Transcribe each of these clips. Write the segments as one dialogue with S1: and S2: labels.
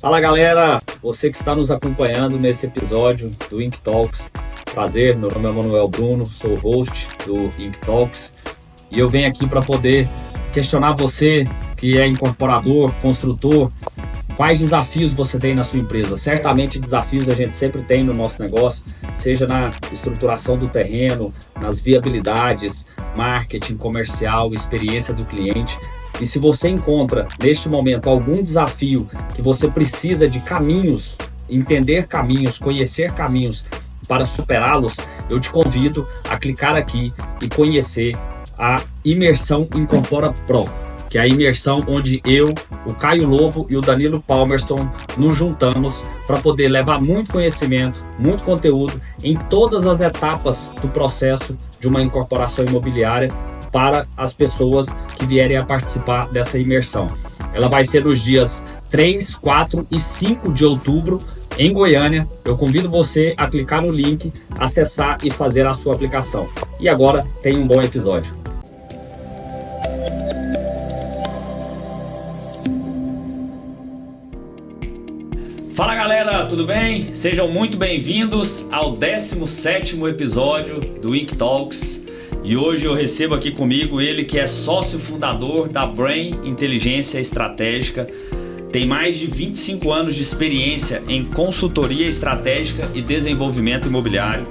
S1: Fala galera, você que está nos acompanhando nesse episódio do Ink Talks. Prazer, meu nome é Manuel Bruno, sou o host do Ink Talks e eu venho aqui para poder questionar você que é incorporador, construtor, quais desafios você tem na sua empresa. Certamente desafios a gente sempre tem no nosso negócio, seja na estruturação do terreno, nas viabilidades, marketing, comercial, experiência do cliente. E se você encontra, neste momento, algum desafio que você precisa de caminhos, entender caminhos, conhecer caminhos para superá-los, eu te convido a clicar aqui e conhecer a Imersão Incorpora Pro, que é a imersão onde eu, o Caio Lobo e o Danilo Palmerston nos juntamos para poder levar muito conhecimento, muito conteúdo em todas as etapas do processo de uma incorporação imobiliária para as pessoas que vierem a participar dessa imersão. Ela vai ser nos dias 3, 4 e 5 de outubro em Goiânia. Eu convido você a clicar no link, acessar e fazer a sua aplicação. E agora tem um bom episódio. Fala galera, tudo bem? Sejam muito bem-vindos ao 17º episódio do Ink Talks. E hoje eu recebo aqui comigo ele que é sócio fundador da Brain Inteligência Estratégica, tem mais de 25 anos de experiência em consultoria estratégica e desenvolvimento imobiliário,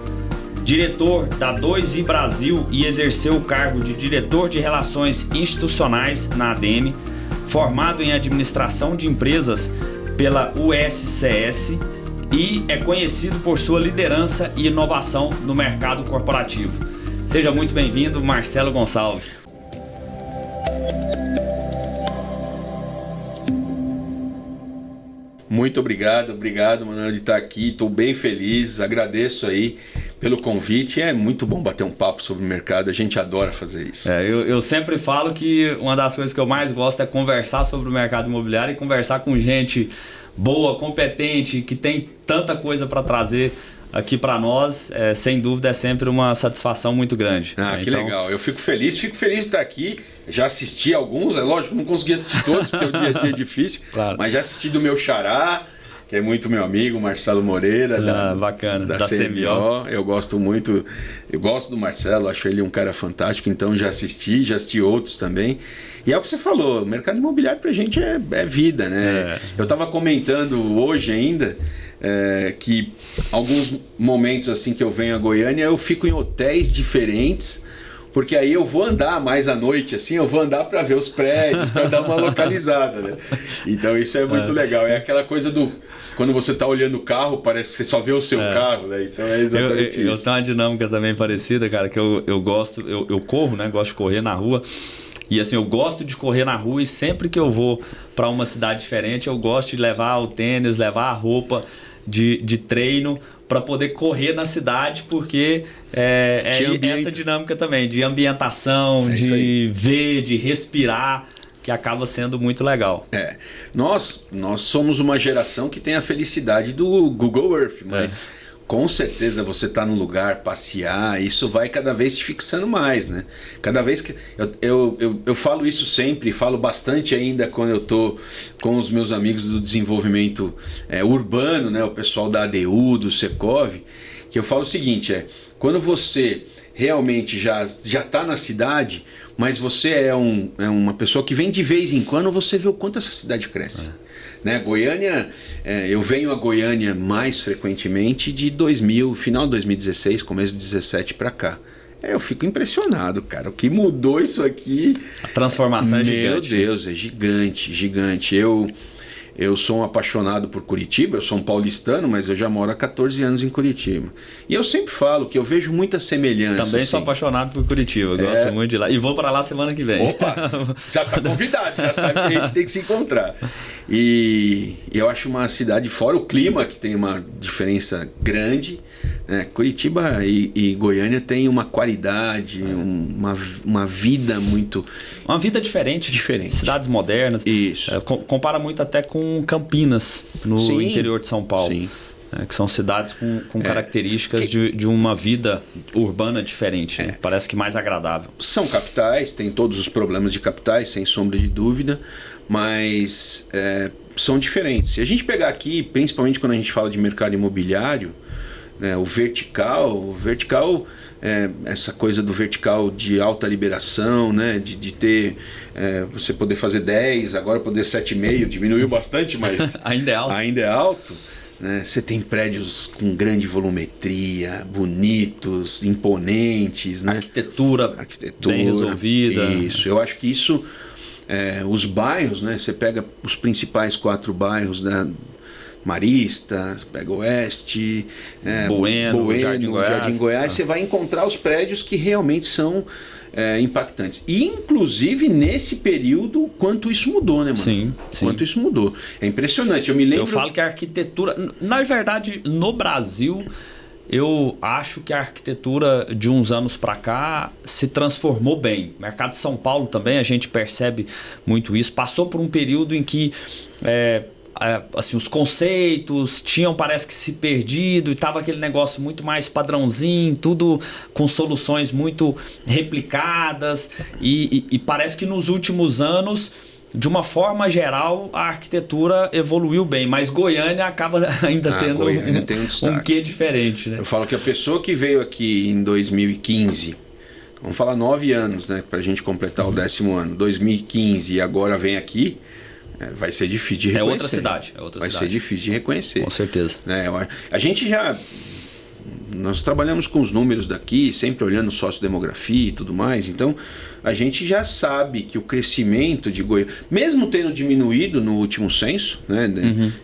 S1: diretor da 2i Brasil e exerceu o cargo de diretor de relações institucionais na ADM, formado em administração de empresas pela USCS e é conhecido por sua liderança e inovação no mercado corporativo. Seja muito bem-vindo, Marcelo Gonçalves.
S2: Muito obrigado, Manuel, de estar aqui. Estou bem feliz, agradeço aí pelo convite. É muito bom bater um papo sobre o mercado, a gente adora fazer isso.
S1: Eu sempre falo que uma das coisas que eu mais gosto é conversar sobre o mercado imobiliário e conversar com gente boa, competente, que tem tanta coisa para trazer aqui para nós. Sem dúvida é sempre uma satisfação muito grande.
S2: Que legal, eu fico feliz de estar aqui. Já assisti alguns, é lógico, não consegui assistir todos porque o dia a dia é difícil, claro. Mas já assisti do meu xará, que é muito meu amigo, Marcelo Moreira,
S1: bacana,
S2: da CMO. Eu gosto muito, eu gosto do Marcelo, acho ele um cara fantástico, então já assisti outros também. E é o que você falou, o mercado imobiliário pra gente é vida, né? Eu estava comentando hoje ainda que alguns momentos assim que eu venho a Goiânia, eu fico em hotéis diferentes, porque aí eu vou andar mais à noite, assim, eu vou andar para ver os prédios, para dar uma localizada, né? Então isso é muito legal, é aquela coisa do... Quando você está olhando o carro, parece que você só vê o seu carro, né? Então é exatamente isso.
S1: Eu tenho uma dinâmica também parecida, cara, que eu gosto, eu corro, né? Gosto de correr na rua. E assim, eu gosto de correr na rua e sempre que eu vou para uma cidade diferente, eu gosto de levar o tênis, levar a roupa de treino para poder correr na cidade, porque essa dinâmica também de ambientação, de ver, de respirar, que acaba sendo muito legal.
S2: Nós somos uma geração que tem a felicidade do Google Earth, mas com certeza você está no lugar, passear, isso vai cada vez te fixando mais, né? Cada vez que... Eu falo isso sempre, falo bastante ainda quando eu estou com os meus amigos do desenvolvimento urbano, né? O pessoal da ADU, do Secov, que eu falo o seguinte, quando você realmente já está na cidade, mas você é uma pessoa que vem de vez em quando, você vê o quanto essa cidade cresce. Né? Goiânia, eu venho a Goiânia mais frequentemente de 2000, final de 2016, começo de 2017 para cá. Eu fico impressionado, cara. O que mudou isso aqui...
S1: A transformação é gigante.
S2: Meu Deus, é gigante, gigante. Eu sou um apaixonado por Curitiba, eu sou um paulistano, mas eu já moro há 14 anos em Curitiba. E eu sempre falo que eu vejo muita semelhança.
S1: Também sou apaixonado por Curitiba, gosto muito de lá. E vou para lá semana que vem.
S2: Opa, já está convidado, já sabe que a gente tem que se encontrar. E eu acho uma cidade, fora o clima, que tem uma diferença grande, né? Curitiba e Goiânia tem uma qualidade, uma vida muito...
S1: Uma vida diferente. Cidades modernas.
S2: Isso.
S1: Compara muito até com Campinas, no interior de São Paulo. Sim. Que são cidades com características de uma vida urbana diferente, né? Parece que mais agradável.
S2: São capitais, tem todos os problemas de capitais, sem sombra de dúvida, mas são diferentes. Se a gente pegar aqui, principalmente quando a gente fala de mercado imobiliário, né, o vertical, essa coisa do vertical de alta liberação, né, de ter, você poder fazer 10, agora poder 7,5, diminuiu bastante, mas ainda é alto. Né? Você tem prédios com grande volumetria, bonitos, imponentes. Né?
S1: Arquitetura bem resolvida.
S2: Isso, eu acho que isso, os bairros, né? Você pega os principais 4 bairros da Marista, você pega Oeste,
S1: Bueno, Jardim
S2: Goiás, você vai encontrar os prédios que realmente são impactantes. E, inclusive, nesse período, quanto isso mudou, né, mano?
S1: Sim.
S2: Quanto isso mudou. É impressionante. Eu me lembro...
S1: Eu falo que a arquitetura... Na verdade, no Brasil, eu acho que a arquitetura de uns anos para cá se transformou bem. O mercado de São Paulo também, a gente percebe muito isso. Passou por um período em que... assim, os conceitos parece que se perdido, e estava aquele negócio muito mais padrãozinho, tudo com soluções muito replicadas, e parece que nos últimos anos, de uma forma geral, a arquitetura evoluiu bem, mas Goiânia acaba ainda tendo um quê diferente, né?
S2: Eu falo que a pessoa que veio aqui em 2015, vamos falar 9 anos, né, para a gente completar o 10º ano, 2015, e agora vem aqui, vai ser difícil de reconhecer.
S1: Vai
S2: ser difícil de reconhecer.
S1: Com certeza.
S2: A gente nós trabalhamos com os números daqui, sempre olhando sociodemografia e tudo mais, então a gente já sabe que o crescimento de Goiânia, mesmo tendo diminuído no último censo, né,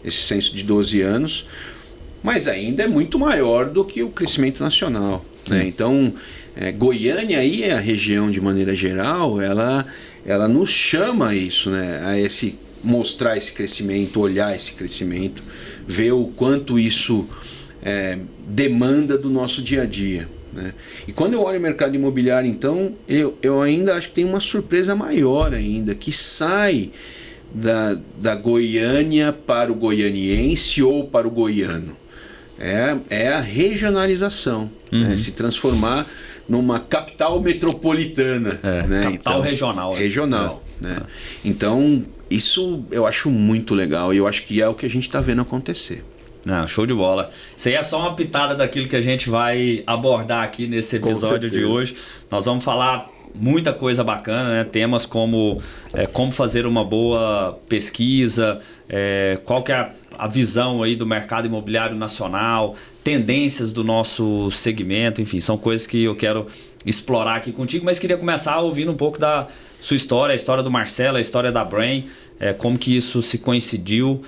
S2: esse censo de 12 anos, mas ainda é muito maior do que o crescimento nacional. Né? Então, Goiânia aí, a região de maneira geral, ela nos chama a isso, né, a mostrar esse crescimento, olhar esse crescimento, ver o quanto isso demanda do nosso dia a dia. Né? E quando eu olho o mercado imobiliário, então, eu ainda acho que tem uma surpresa maior ainda, que sai da Goiânia para o goianiense ou para o goiano. É a regionalização, né? Se transformar numa capital metropolitana. Né?
S1: Capital regional.
S2: Regional. Né? Então, isso eu acho muito legal e eu acho que é o que a gente está vendo acontecer.
S1: Não, show de bola. Isso aí é só uma pitada daquilo que a gente vai abordar aqui nesse episódio de hoje. Nós vamos falar muita coisa bacana, né? Temas como como fazer uma boa pesquisa, qual que é a visão aí do mercado imobiliário nacional, tendências do nosso segmento, enfim, são coisas que eu quero explorar aqui contigo, mas queria começar ouvindo um pouco da sua história, a história do Marcelo, a história da Brain, como que isso se coincidiu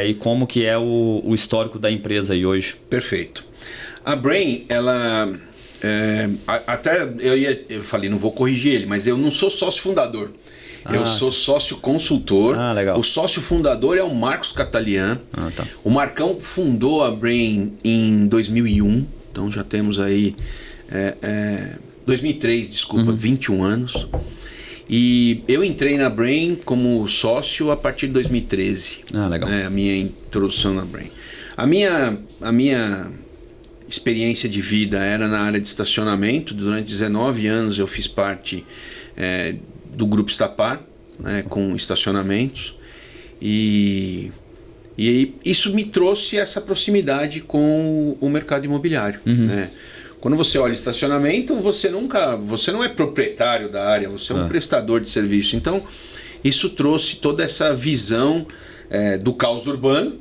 S1: e como que é o histórico da empresa aí hoje.
S2: Perfeito. A Brain, ela... até eu falei, não vou corrigir ele, mas eu não sou sócio fundador. Eu sou sócio consultor.
S1: Legal.
S2: O sócio fundador é o Marcos Catalian.
S1: Tá.
S2: O Marcão fundou a Brain em 2001. Então já temos aí 2003, desculpa, 21 anos. E eu entrei na Brain como sócio a partir de 2013.
S1: Legal.
S2: A minha introdução na Brain. A minha experiência de vida era na área de estacionamento. Durante 19 anos eu fiz parte do Grupo Estapar, né, com estacionamentos. E isso me trouxe essa proximidade com o mercado imobiliário. Né? Quando você olha estacionamento, você não é proprietário da área, você é um prestador de serviço. Então, isso trouxe toda essa visão do caos urbano,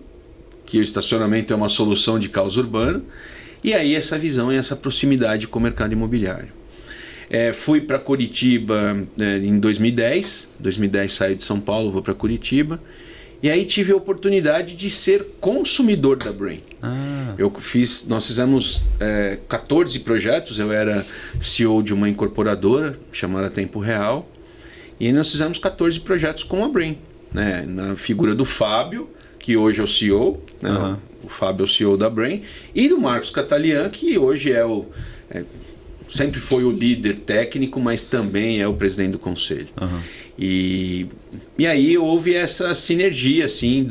S2: que o estacionamento é uma solução de caos urbano, e aí essa visão e essa proximidade com o mercado imobiliário. Fui para Curitiba em 2010. 2010 saí de São Paulo, vou para Curitiba. E aí tive a oportunidade de ser consumidor da Brain. Nós fizemos 14 projetos. Eu era CEO de uma incorporadora chamada Tempo Real. E aí nós fizemos 14 projetos com a Brain. Né? Na figura do Fábio, que hoje é o CEO. Né? O Fábio é o CEO da Brain. E do Marcos Catalian, que hoje sempre foi o líder técnico, mas também é o presidente do conselho. E aí houve essa sinergia, assim,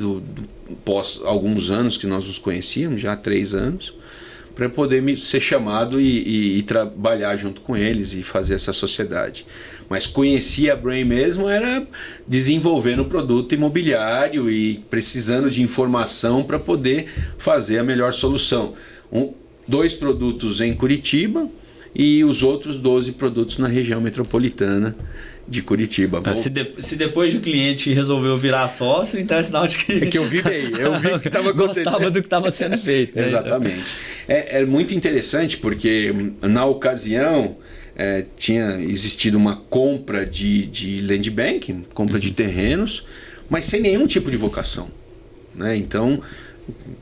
S2: pós alguns anos que nós nos conhecíamos, já há 3 anos, para poder ser chamado e trabalhar junto com eles e fazer essa sociedade. Mas conhecia a Brain mesmo era desenvolvendo o produto imobiliário e precisando de informação para poder fazer a melhor solução. 2 produtos em Curitiba e os outros 12 produtos na região metropolitana de Curitiba.
S3: Se depois de cliente resolveu virar sócio, então é sinal de que...
S2: É que eu vi o que estava acontecendo.
S3: Gostava do que estava sendo feito. Né?
S2: Exatamente. É muito interessante porque na ocasião tinha existido uma compra de land banking, compra de terrenos, mas sem nenhum tipo de vocação. Né? Então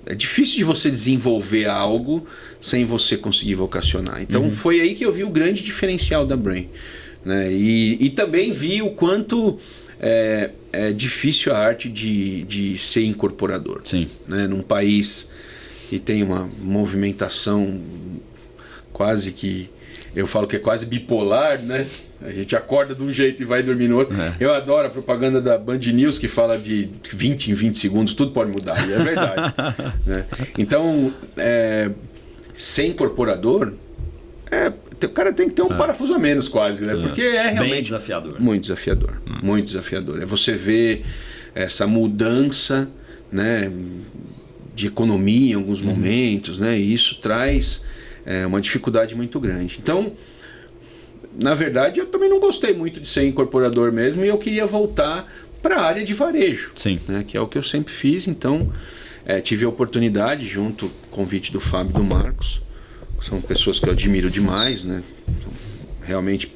S2: é difícil de você desenvolver algo sem você conseguir vocacionar. Então foi aí que eu vi o grande diferencial da Brain. Né? E também vi o quanto é difícil a arte de ser incorporador.
S3: Sim.
S2: Né? Num país que tem uma movimentação quase que... Eu falo que é quase bipolar, né? A gente acorda de um jeito e vai dormir no outro. Eu adoro a propaganda da Band News que fala de 20 em 20 segundos, tudo pode mudar. E é verdade. Né? Então, ser incorporador, o cara tem que ter um parafuso a menos quase, né? Porque é realmente...
S3: Bem desafiador.
S2: Muito desafiador. Muito desafiador. É você ver essa mudança, né, de economia em alguns momentos, né? E isso traz uma dificuldade muito grande. Então, na verdade, eu também não gostei muito de ser incorporador mesmo e eu queria voltar para a área de varejo.
S3: Sim.
S2: Né, que é o que eu sempre fiz. Então, tive a oportunidade, junto com o convite do Fábio e do Marcos, são pessoas que eu admiro demais, né? Realmente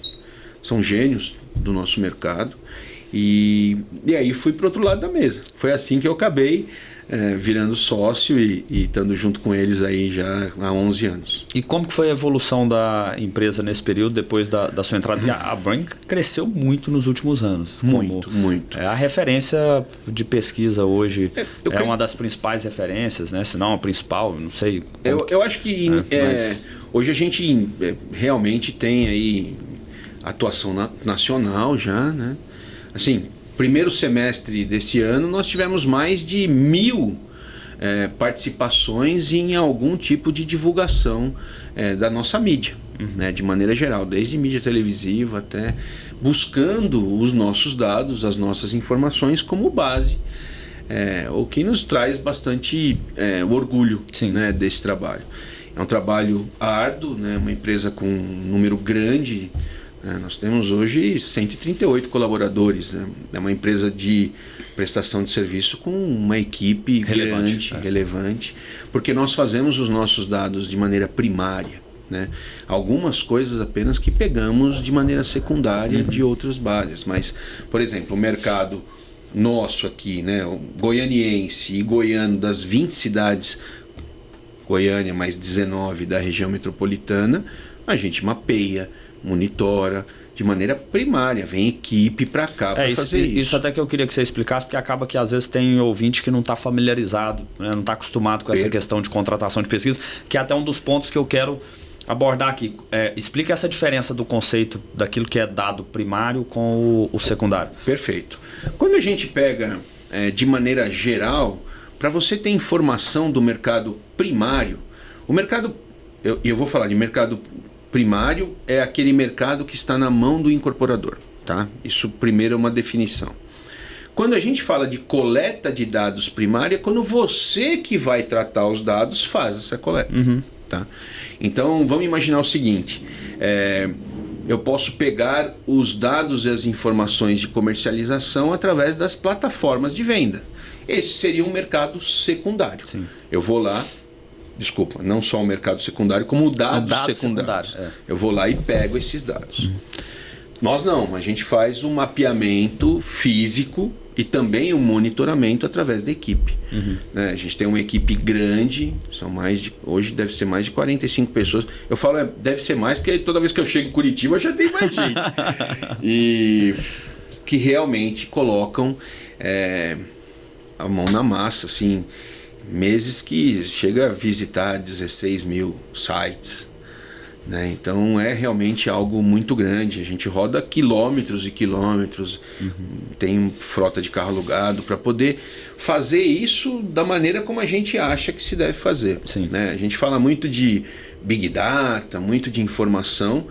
S2: são gênios do nosso mercado. E aí fui para o outro lado da mesa. Foi assim que eu acabei virando sócio e estando junto com eles aí já há 11 anos.
S3: E como que foi a evolução da empresa nesse período, depois da sua entrada? Porque a Brain cresceu muito nos últimos anos.
S2: Muito.
S3: É a referência de pesquisa hoje, uma das principais referências, né? Se não a principal, não sei.
S2: Eu acho que hoje a gente realmente tem aí atuação nacional já, né? Assim, primeiro semestre desse ano nós tivemos mais de 1.000 participações em algum tipo de divulgação da nossa mídia, né, de maneira geral, desde mídia televisiva até buscando os nossos dados, as nossas informações como base, o que nos traz bastante orgulho, né, desse trabalho. É um trabalho árduo, né, uma empresa com um número grande. Nós temos hoje 138 colaboradores. Né? É uma empresa de prestação de serviço com uma equipe grande, relevante, porque nós fazemos os nossos dados de maneira primária. Né? Algumas coisas apenas que pegamos de maneira secundária de outras bases. Mas, por exemplo, o mercado nosso aqui, né? O goianiense e goiano das 20 cidades, Goiânia mais 19 da região metropolitana, a gente mapeia, monitora de maneira primária, vem equipe para cá para fazer isso.
S3: Isso até que eu queria que você explicasse, porque acaba que às vezes tem ouvinte que não está familiarizado, né? Não está acostumado com essa questão de contratação de pesquisa, que é até um dos pontos que eu quero abordar aqui. Explica essa diferença do conceito daquilo que é dado primário com o secundário.
S2: Perfeito. Quando a gente pega de maneira geral, para você ter informação do mercado primário, o mercado, eu vou falar de mercado primário, é aquele mercado que está na mão do incorporador. Tá? Isso primeiro é uma definição. Quando a gente fala de coleta de dados primária, é quando você que vai tratar os dados faz essa coleta. Tá? Então vamos imaginar o seguinte, eu posso pegar os dados e as informações de comercialização através das plataformas de venda. Esse seria um mercado secundário.
S3: Sim.
S2: Eu vou lá, não só o mercado secundário, como dados secundários. Eu vou lá e pego esses dados. Nós não, a gente faz um mapeamento físico e também um monitoramento através da equipe. Né? A gente tem uma equipe grande, hoje deve ser mais de 45 pessoas. Eu falo deve ser mais porque toda vez que eu chego em Curitiba já tem mais gente. E que realmente colocam a mão na massa, assim, meses que chega a visitar 16 mil sites. né? Então é realmente algo muito grande. A gente roda quilômetros e quilômetros, tem frota de carro alugado para poder fazer isso da maneira como a gente acha que se deve fazer.
S3: Sim.
S2: Né? A gente fala muito de Big Data, muito de informação,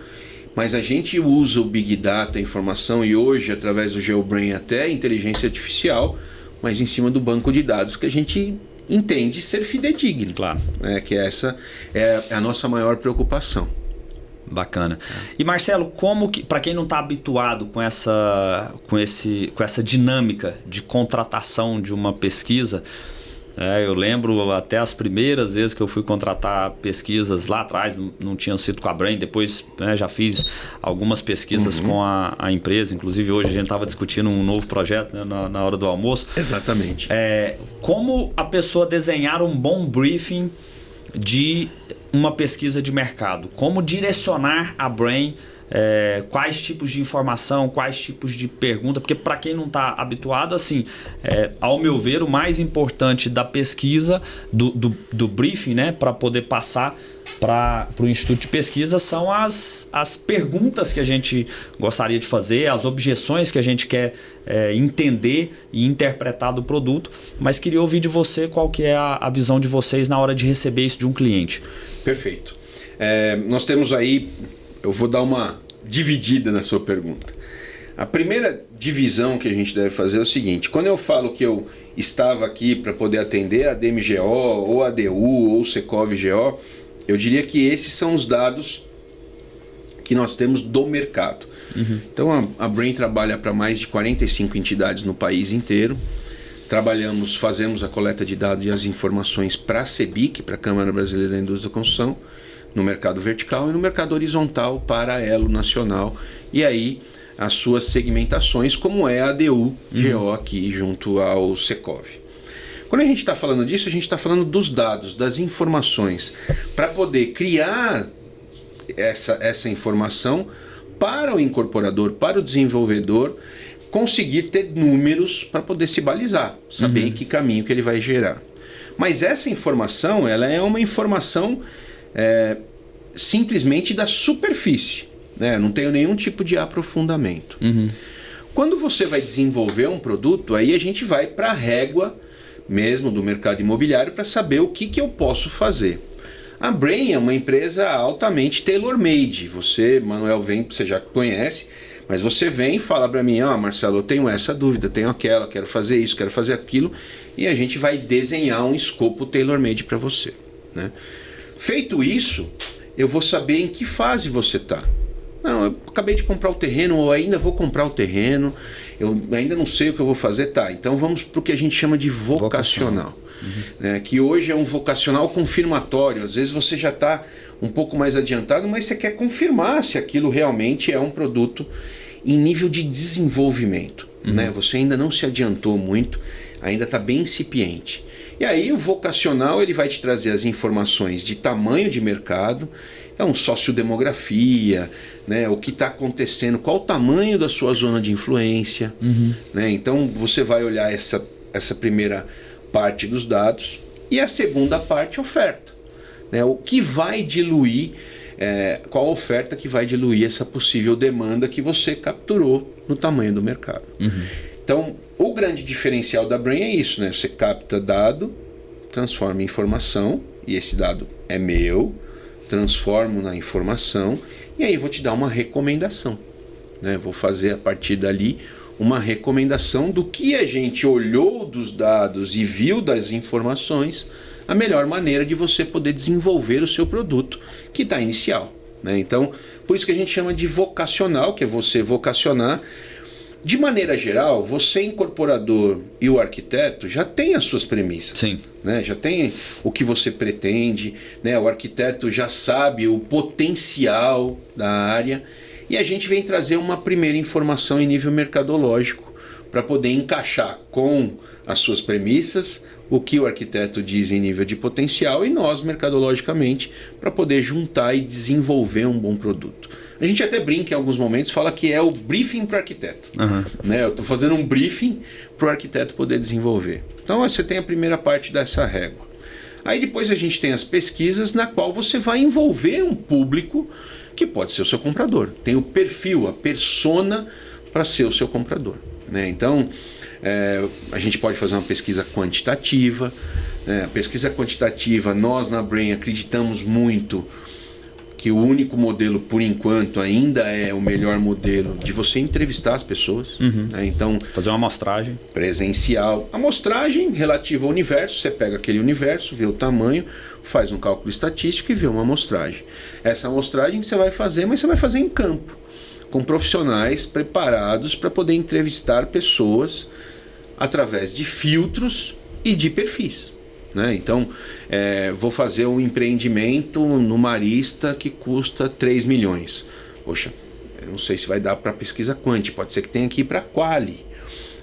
S2: mas a gente usa o Big Data, a informação, e hoje através do GeoBrain até inteligência artificial, mas em cima do banco de dados que a gente entende ser fidedigno.
S3: Claro.
S2: Né? Que essa é a nossa maior preocupação.
S3: Bacana. E Marcelo, como que, para quem não está habituado com essa dinâmica de contratação de uma pesquisa, eu lembro até as primeiras vezes que eu fui contratar pesquisas lá atrás, não tinham sido com a Brain, depois já fiz algumas pesquisas com a empresa, inclusive hoje a gente estava discutindo um novo projeto, né, na hora do almoço.
S2: Exatamente.
S3: Como a pessoa desenhar um bom briefing de uma pesquisa de mercado, como direcionar a Brain, quais tipos de informação, quais tipos de pergunta, porque para quem não está habituado, assim, ao meu ver, o mais importante da pesquisa, do briefing, né, para poder passar para o Instituto de Pesquisa, são as perguntas que a gente gostaria de fazer, as objeções que a gente quer entender e interpretar do produto, mas queria ouvir de você qual que é a visão de vocês na hora de receber isso de um cliente.
S2: Perfeito. Nós temos aí, eu vou dar uma dividida na sua pergunta. A primeira divisão que a gente deve fazer é o seguinte: quando eu falo que eu estava aqui para poder atender a DMGO, ou a ADU, ou Secov-GO, eu diria que esses são os dados que nós temos do mercado. Então a Brain trabalha para mais de 45 entidades no país inteiro. Fazemos a coleta de dados e as informações para a CEBIC, para a Câmara Brasileira da Indústria da Construção, no mercado vertical e no mercado horizontal para a Elo Nacional. E aí as suas segmentações, como é a ADU-GO aqui junto ao Secov. Quando a gente está falando disso, a gente está falando dos dados, das informações, para poder criar essa informação para o incorporador, para o desenvolvedor, conseguir ter números para poder se balizar, saber em que caminho que ele vai gerar. Mas essa informação, ela é uma informação simplesmente da superfície, né? Não tem nenhum tipo de aprofundamento. Quando você vai desenvolver um produto, aí a gente vai para a régua mesmo do mercado imobiliário para saber o que eu posso fazer. A Brain é uma empresa altamente tailor-made. Você, Manuel, você já conhece, mas você vem e fala para mim: Marcelo, eu tenho essa dúvida, tenho aquela, quero fazer isso, quero fazer aquilo, e a gente vai desenhar um escopo tailor-made para você, né? Feito isso, eu vou saber em que fase você está. Não, eu acabei de comprar o terreno, ou ainda vou comprar o terreno, eu ainda não sei o que eu vou fazer. Tá, então vamos para o que a gente chama de vocacional. Né, que hoje é um vocacional confirmatório. Às vezes você já está um pouco mais adiantado, mas você quer confirmar se aquilo realmente é um produto em nível de desenvolvimento. Né? Você ainda não se adiantou muito, ainda está bem incipiente. E aí o vocacional ele vai te trazer as informações de tamanho de mercado, então sociodemografia, né, o que está acontecendo, qual o tamanho da sua zona de influência. Né? Então você vai olhar essa primeira parte dos dados e a segunda parte, oferta. Né? O que vai diluir, qual a oferta que vai diluir essa possível demanda que você capturou no tamanho do mercado. Então, o grande diferencial da Brain é isso, né? Você capta dado, transforma em informação, e esse dado é meu, transformo na informação, e aí vou te dar uma recomendação. Né? Vou fazer a partir dali uma recomendação do que a gente olhou dos dados e viu das informações, a melhor maneira de você poder desenvolver o seu produto, que está inicial. Né? Então, por isso que a gente chama de vocacional, que é você vocacionar. De maneira geral, você incorporador e o arquiteto já tem as suas premissas.
S3: Sim.
S2: Né? Já tem o que você pretende, né? O arquiteto já sabe o potencial da área, e a gente vem trazer uma primeira informação em nível mercadológico para poder encaixar com as suas premissas o que o arquiteto diz em nível de potencial, e nós mercadologicamente para poder juntar e desenvolver um bom produto. A gente até brinca em alguns momentos, fala que é o briefing para o arquiteto. Né? Eu estou fazendo um briefing para o arquiteto poder desenvolver. Então você tem a primeira parte dessa régua. Aí depois a gente tem as pesquisas na qual você vai envolver um público que pode ser o seu comprador. Tem o perfil, a persona para ser o seu comprador, né? Então, a gente pode fazer uma pesquisa quantitativa. A pesquisa quantitativa, nós na Brain acreditamos muito que o único modelo, por enquanto, ainda é o melhor modelo de você entrevistar as pessoas. Né? Então,
S3: fazer uma amostragem
S2: presencial. Amostragem relativa ao universo, você pega aquele universo, vê o tamanho, faz um cálculo estatístico e vê uma amostragem. Essa amostragem você vai fazer, mas você vai fazer em campo, com profissionais preparados para poder entrevistar pessoas através de filtros e de perfis. Né? Então, vou fazer um empreendimento no Marista que custa 3 milhões. Poxa, eu não sei se vai dar para pesquisa quant, pode ser que tenha que ir para Quali,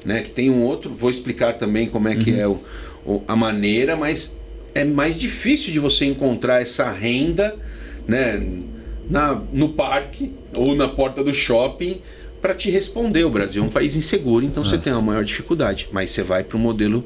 S2: né? Que tem um outro, vou explicar também como é que é a maneira, mas é mais difícil de você encontrar essa renda, né, no parque ou na porta do shopping para te responder. O Brasil é um país inseguro, então você tem uma maior dificuldade, mas você vai para o modelo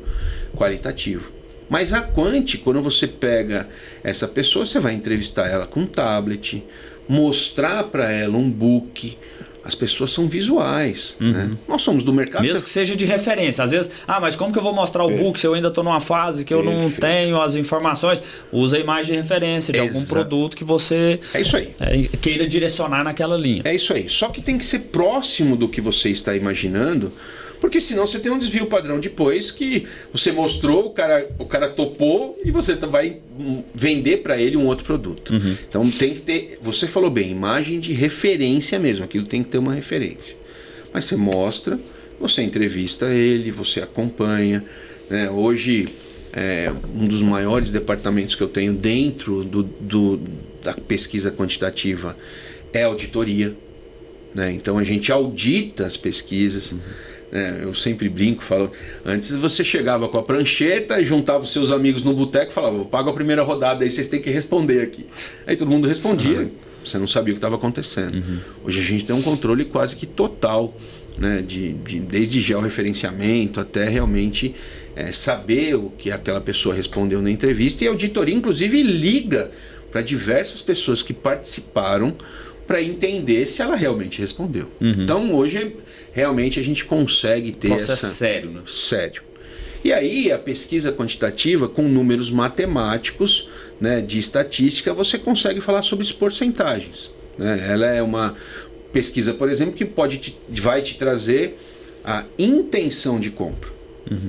S2: qualitativo. Mas a Quant, quando você pega essa pessoa, você vai entrevistar ela com um tablet, mostrar para ela um book. As pessoas são visuais. Né? Nós somos do mercado.
S3: Mesmo que seja de referência. Às vezes, mas como que eu vou mostrar o book se eu ainda estou numa fase que eu não tenho as informações? Usa a imagem de referência de algum produto que você queira direcionar naquela linha.
S2: É isso aí. Só que tem que ser próximo do que você está imaginando, porque senão você tem um desvio padrão depois que você mostrou, o cara topou e você vai vender para ele um outro produto. Então tem que ter, você falou bem, imagem de referência mesmo, aquilo tem que ter uma referência. Mas você mostra, você entrevista ele, você acompanha. Né? Hoje, um dos maiores departamentos que eu tenho dentro da pesquisa quantitativa é a auditoria. Né? Então a gente audita as pesquisas. Eu sempre brinco, falo, antes você chegava com a prancheta e juntava os seus amigos no boteco e falava, eu pago a primeira rodada, aí vocês têm que responder aqui. Aí todo mundo respondia, você não sabia o que estava acontecendo. Hoje a gente tem um controle quase que total, né, desde georreferenciamento até realmente saber o que aquela pessoa respondeu na entrevista, e a auditoria inclusive liga para diversas pessoas que participaram para entender se ela realmente respondeu. Então hoje realmente a gente consegue ter
S3: processo sério, né?
S2: Sério. E aí a pesquisa quantitativa com números matemáticos, né, de estatística, você consegue falar sobre as porcentagens. Né? Ela é uma pesquisa, por exemplo, que vai te trazer a intenção de compra.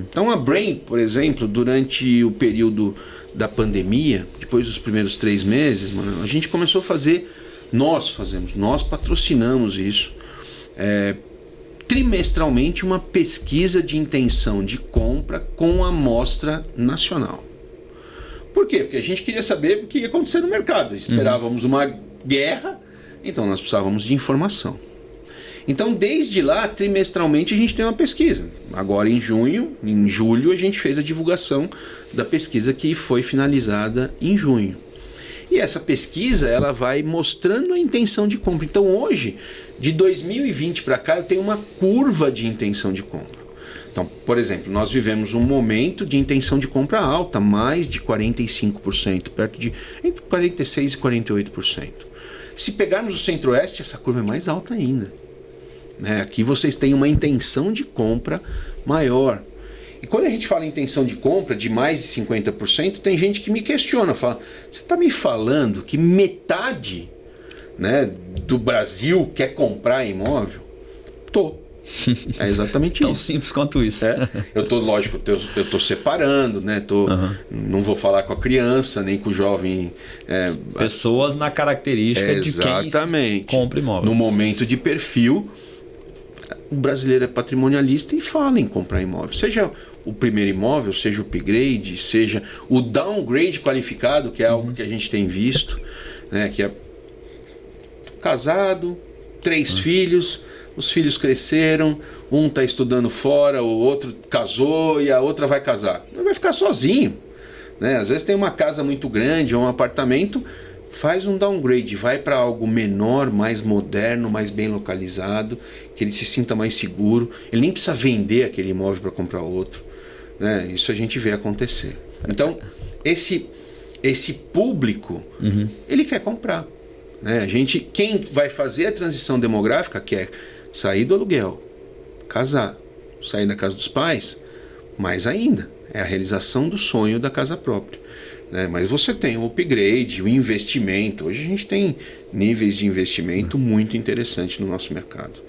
S2: Então a Brain, por exemplo, durante o período da pandemia, depois dos primeiros 3 meses, a gente começou a fazer, nós patrocinamos isso, trimestralmente uma pesquisa de intenção de compra com amostra nacional. Por quê? Porque a gente queria saber o que ia acontecer no mercado. Esperávamos uma guerra, então nós precisávamos de informação. Então, desde lá, trimestralmente, a gente tem uma pesquisa. Agora, em julho, a gente fez a divulgação da pesquisa que foi finalizada em junho. E essa pesquisa, ela vai mostrando a intenção de compra. Então, hoje, de 2020 para cá, eu tenho uma curva de intenção de compra. Então, por exemplo, nós vivemos um momento de intenção de compra alta, mais de 45%, perto de entre 46% e 48%. Se pegarmos o Centro-Oeste, essa curva é mais alta ainda. Né? Aqui vocês têm uma intenção de compra maior. E quando a gente fala em intenção de compra de mais de 50%, tem gente que me questiona, fala, você está me falando que metade, né, do Brasil quer comprar imóvel? É exatamente
S3: tão
S2: isso.
S3: Tão simples quanto isso.
S2: Lógico, eu tô separando, né? Não vou falar com a criança, nem com o jovem.
S3: Pessoas na característica de quem compra imóvel.
S2: No momento de perfil, o brasileiro é patrimonialista e fala em comprar imóvel. Seja o primeiro imóvel, seja o upgrade, seja o downgrade qualificado, que é algo que a gente tem visto, né? Que é casado, 3 filhos, os filhos cresceram, um está estudando fora, o outro casou e a outra vai casar. Ele vai ficar sozinho. Né? Às vezes tem uma casa muito grande ou um apartamento, faz um downgrade, vai para algo menor, mais moderno, mais bem localizado, que ele se sinta mais seguro. Ele nem precisa vender aquele imóvel para comprar outro. Né? Isso a gente vê acontecer. Então, esse público, ele quer comprar. Né? Quem vai fazer a transição demográfica quer sair do aluguel, casar, sair da casa dos pais, mais ainda, é a realização do sonho da casa própria. Né? Mas você tem o upgrade, o investimento. Hoje a gente tem níveis de investimento muito interessantes no nosso mercado.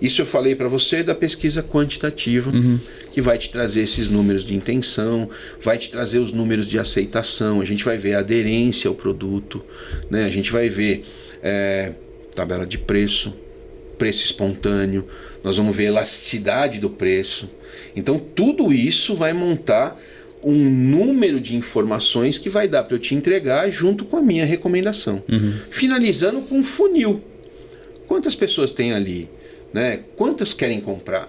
S2: Isso eu falei para você da pesquisa quantitativa, que vai te trazer esses números de intenção, vai te trazer os números de aceitação, a gente vai ver a aderência ao produto, né? A gente vai ver tabela de preço, preço espontâneo, nós vamos ver elasticidade do preço. Então tudo isso vai montar um número de informações que vai dar para eu te entregar junto com a minha recomendação. Finalizando com um funil. Quantas pessoas tem ali? Né? Quantas querem comprar?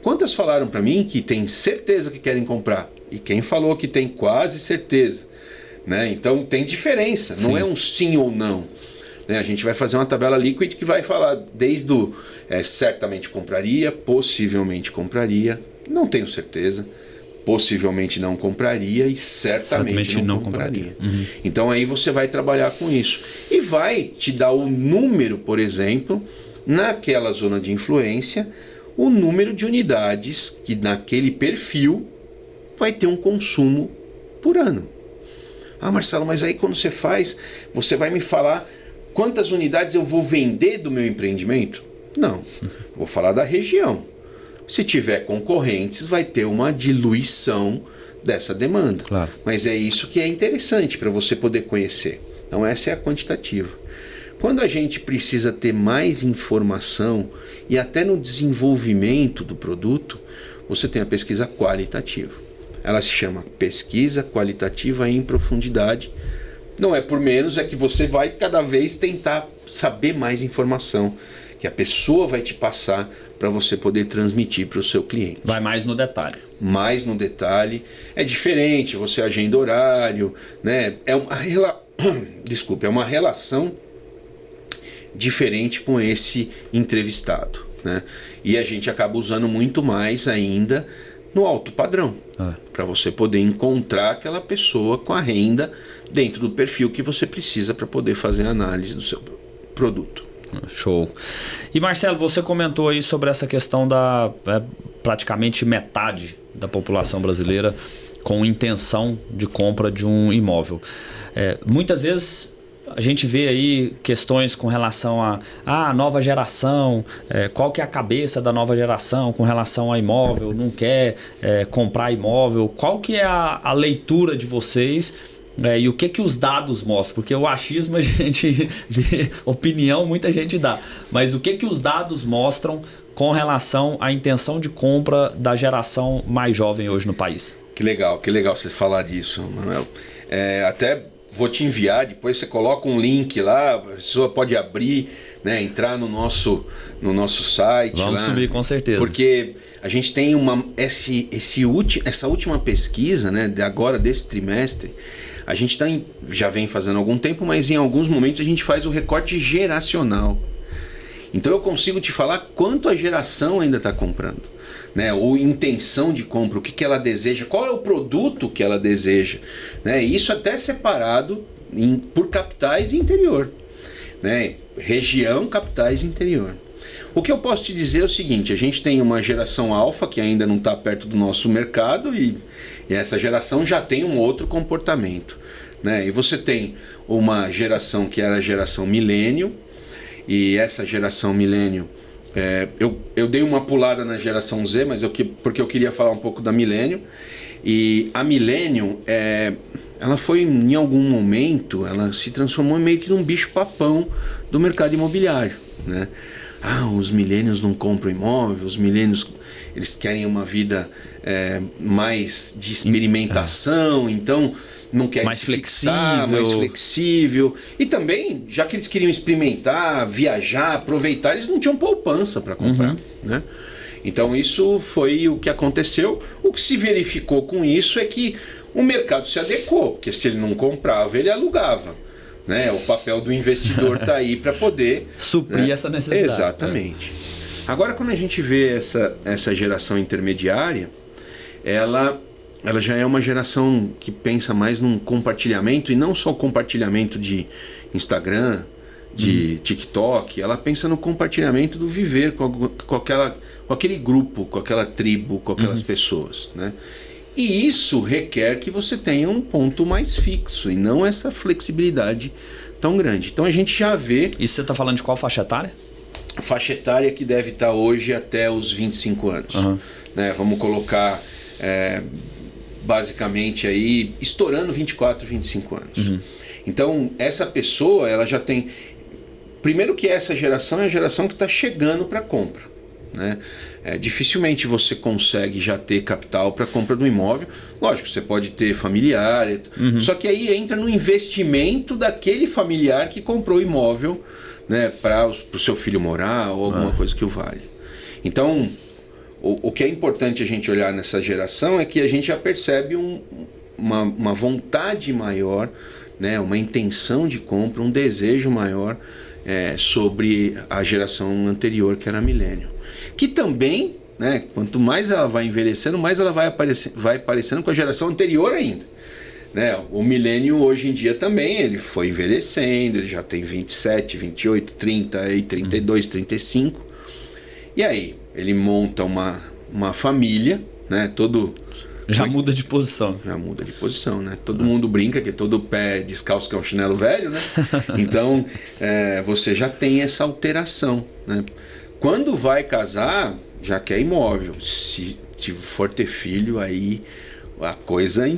S2: Quantas falaram para mim que tem certeza que querem comprar? E quem falou que tem quase certeza? Né? Então tem diferença, não é um sim ou não. Né? A gente vai fazer uma tabela Liquid que vai falar desde o certamente compraria, possivelmente compraria, não tenho certeza, possivelmente não compraria e certamente não compraria. Então aí você vai trabalhar com isso. E vai te dar o número, por exemplo, naquela zona de influência, o número de unidades que naquele perfil vai ter um consumo por ano. Ah, Marcelo, mas aí quando você faz, você vai me falar quantas unidades eu vou vender do meu empreendimento? Não, vou falar da região. Se tiver concorrentes, vai ter uma diluição dessa demanda.
S3: Claro.
S2: Mas é isso que é interessante para você poder conhecer. Então essa é a quantitativa. Quando a gente precisa ter mais informação e até no desenvolvimento do produto, você tem a pesquisa qualitativa. Ela se chama pesquisa qualitativa em profundidade. Não é por menos, é que você vai cada vez tentar saber mais informação que a pessoa vai te passar para você poder transmitir para o seu cliente.
S3: Vai mais no detalhe.
S2: Mais no detalhe. É diferente, você agenda horário, né? É uma relação diferente com esse entrevistado, né? E a gente acaba usando muito mais ainda no alto padrão, para você poder encontrar aquela pessoa com a renda dentro do perfil que você precisa para poder fazer a análise do seu produto.
S3: Show. E Marcelo, você comentou aí sobre essa questão da praticamente metade da população brasileira com intenção de compra de um imóvel. Muitas vezes a gente vê aí questões com relação a nova geração, qual que é a cabeça da nova geração com relação a imóvel, não quer comprar imóvel. Qual que é a leitura de vocês e o que os dados mostram? Porque o achismo a gente vê, opinião muita gente dá, mas o que os dados mostram com relação à intenção de compra da geração mais jovem hoje no país?
S2: Que legal você falar disso, Manuel. Até vou te enviar, depois você coloca um link lá, a pessoa pode abrir, né, entrar no nosso site.
S3: Vamos
S2: lá,
S3: subir com certeza.
S2: Porque a gente tem essa última pesquisa, né, agora desse trimestre, a gente já vem fazendo há algum tempo, mas em alguns momentos a gente faz o recorte geracional. Então eu consigo te falar quanto a geração ainda está comprando, né? Ou intenção de compra, o que ela deseja, qual é o produto que ela deseja, né? Isso até separado por capitais e interior, né? Região, capitais e interior. O que eu posso te dizer é o seguinte: a gente tem uma geração alfa que ainda não está perto do nosso mercado e essa geração já tem um outro comportamento, né? E você tem uma geração que era a geração milênio, e essa geração milênio, eu dei uma pulada na geração Z, mas porque eu queria falar um pouco da milênio. E a milênio, ela foi em algum momento, ela se transformou meio que num bicho-papão do mercado imobiliário, né? Os milênios não compram imóvel, os milênios eles querem uma vida mais de experimentação, então não querem
S3: mais
S2: flexível. E também, já que eles queriam experimentar, viajar, aproveitar, eles não tinham poupança para comprar, né? Então isso foi o que aconteceu. O que se verificou com isso é que o mercado se adequou, porque se ele não comprava, ele alugava, né? O papel do investidor está aí para poder
S3: suprir, né, essa necessidade.
S2: Exatamente. Agora, quando a gente vê essa geração intermediária, ela ela já é uma geração que pensa mais num compartilhamento, e não só compartilhamento de Instagram, de TikTok, ela pensa no compartilhamento do viver com aquele grupo, com aquela tribo, com aquelas pessoas, né? E isso requer que você tenha um ponto mais fixo e não essa flexibilidade tão grande. Então a gente já vê...
S3: E você está falando de qual faixa etária?
S2: Faixa etária que deve estar hoje até os 25 anos. Né? Vamos colocar basicamente aí estourando 24, 25 anos. Então essa pessoa, ela já tem... Primeiro que essa geração é a geração que está chegando para compra, né? Dificilmente você consegue já ter capital para compra do imóvel. Lógico, você pode ter familiar, só que aí entra no investimento daquele familiar que comprou o imóvel, né, para o seu filho morar ou alguma coisa que o valha. Então, o que é importante a gente olhar nessa geração é que a gente já percebe uma vontade maior, né, uma intenção de compra, um desejo maior sobre a geração anterior, que era a milênio. Que também, né, quanto mais ela vai envelhecendo, mais ela vai parecendo com a geração anterior ainda. Né? O milênio hoje em dia também, ele foi envelhecendo, ele já tem 27, 28, 30, e 32, 35. E aí, ele monta uma família, né?
S3: Já muda de posição.
S2: Já muda de posição, né? Todo mundo brinca que todo pé descalço que é um chinelo velho, né? Então, você já tem essa alteração, né? Quando vai casar, já quer imóvel. Se for ter filho, aí a coisa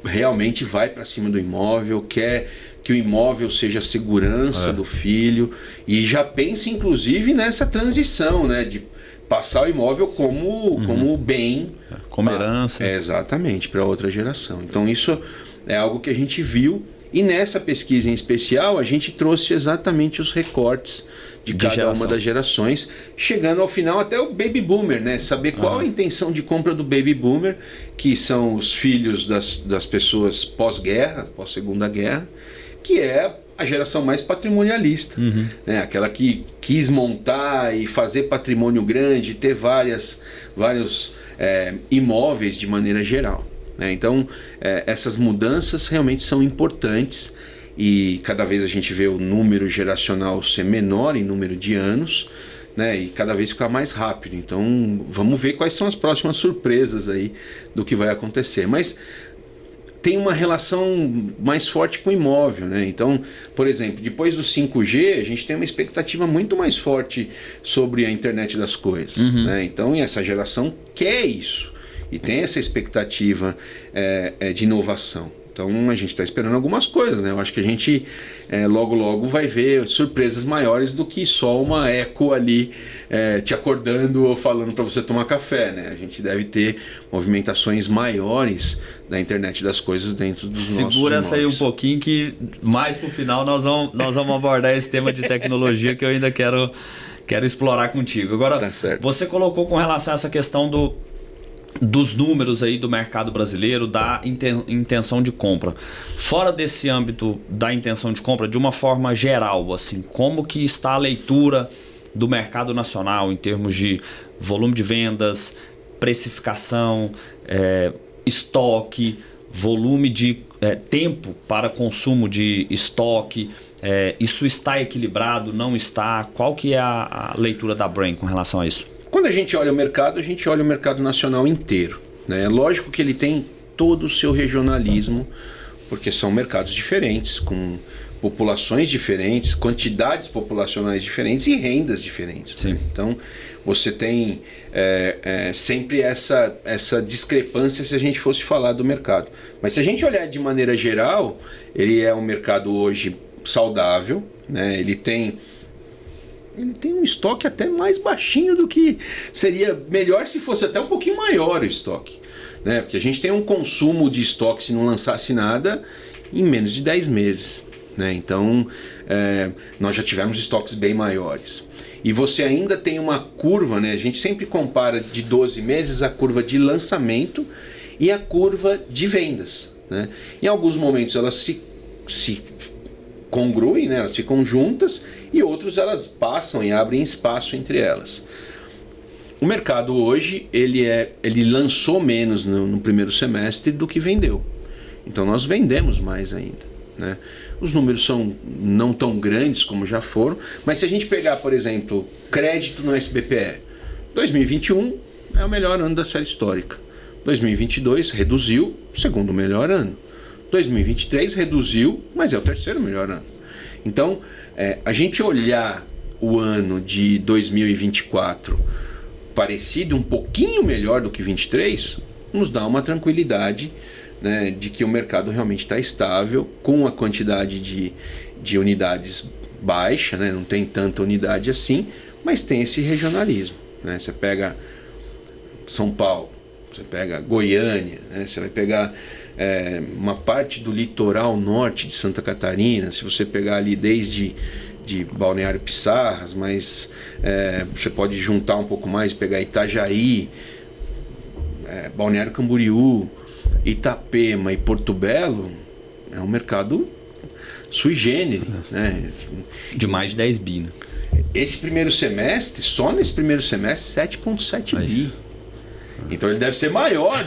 S2: realmente vai para cima do imóvel, quer que o imóvel seja a segurança do filho, e já pensa inclusive nessa transição, né? De passar o imóvel como bem,
S3: como herança.
S2: Exatamente, para outra geração. Então isso é algo que a gente viu, e nessa pesquisa em especial a gente trouxe exatamente os recortes de cada uma das gerações, chegando ao final até o baby boomer, né? Saber qual a intenção de compra do baby boomer, que são os filhos das pessoas pós-guerra, pós-segunda guerra, que é a geração mais patrimonialista, né? Aquela que quis montar e fazer patrimônio grande, ter vários imóveis de maneira geral, né? Então, essas mudanças realmente são importantes, e cada vez a gente vê o número geracional ser menor em número de anos, né? E cada vez ficar mais rápido. Então, vamos ver quais são as próximas surpresas aí do que vai acontecer. Mas tem uma relação mais forte com o imóvel, né? Então, por exemplo, depois do 5G, a gente tem uma expectativa muito mais forte sobre a internet das coisas, né? Então, essa geração quer isso e tem essa expectativa de inovação. Então, a gente está esperando algumas coisas, né? Eu acho que a gente logo vai ver surpresas maiores do que só uma eco ali te acordando ou falando para você tomar café, né? A gente deve ter movimentações maiores da internet das coisas dentro dos nossos imóveis.
S3: Segura essa aí um pouquinho, que mais pro final nós vamos abordar esse tema de tecnologia que eu ainda quero explorar contigo. Agora,
S2: tá certo.
S3: Você colocou com relação a essa questão dos números aí do mercado brasileiro, da intenção de compra. Fora desse âmbito da intenção de compra, de uma forma geral, assim, como que está a leitura do mercado nacional em termos de volume de vendas, precificação, estoque, volume de tempo para consumo de estoque? Isso está equilibrado, não está? Qual que é a leitura da Brain com relação a isso?
S2: Quando a gente olha o mercado, a gente olha o mercado nacional inteiro, né? É lógico que ele tem todo o seu regionalismo, porque são mercados diferentes, com populações diferentes, quantidades populacionais diferentes e rendas diferentes.
S3: Sim.
S2: Né? Então, você tem sempre essa discrepância se a gente fosse falar do mercado. Mas se a gente olhar de maneira geral, ele é um mercado hoje saudável, né? Ele tem um estoque até mais baixinho do que seria melhor se fosse até um pouquinho maior o estoque, né? Porque a gente tem um consumo de estoque, se não lançasse nada, em menos de 10 meses, né? Então, nós já tivemos estoques bem maiores. E você ainda tem uma curva, né? A gente sempre compara de 12 meses a curva de lançamento e a curva de vendas, né? Em alguns momentos elas se congruem, né? Elas ficam juntas, e outros elas passam e abrem espaço entre elas. O mercado hoje, ele lançou menos no primeiro semestre do que vendeu. Então nós vendemos mais ainda, né? Os números são não tão grandes como já foram, mas se a gente pegar, por exemplo, crédito no SBPE, 2021 é o melhor ano da série histórica. 2022 reduziu, segundo melhor ano. 2023 reduziu, mas é o terceiro melhor ano. Então, a gente olhar o ano de 2024 parecido um pouquinho melhor do que 23, nos dá uma tranquilidade, né, de que o mercado realmente está estável, com a quantidade de unidades baixa, né, não tem tanta unidade assim, mas tem esse regionalismo, né? Você pega São Paulo, você pega Goiânia, né, você vai pegar uma parte do litoral norte de Santa Catarina, se você pegar ali desde de Balneário Pissarras, mas você pode juntar um pouco mais, pegar Itajaí, Balneário Camboriú, Itapema e Porto Belo, é um mercado sui generis, né?
S3: De mais de 10 bi, né?
S2: Esse primeiro semestre, só nesse primeiro semestre, 7,7 bi. Então ele deve ser maior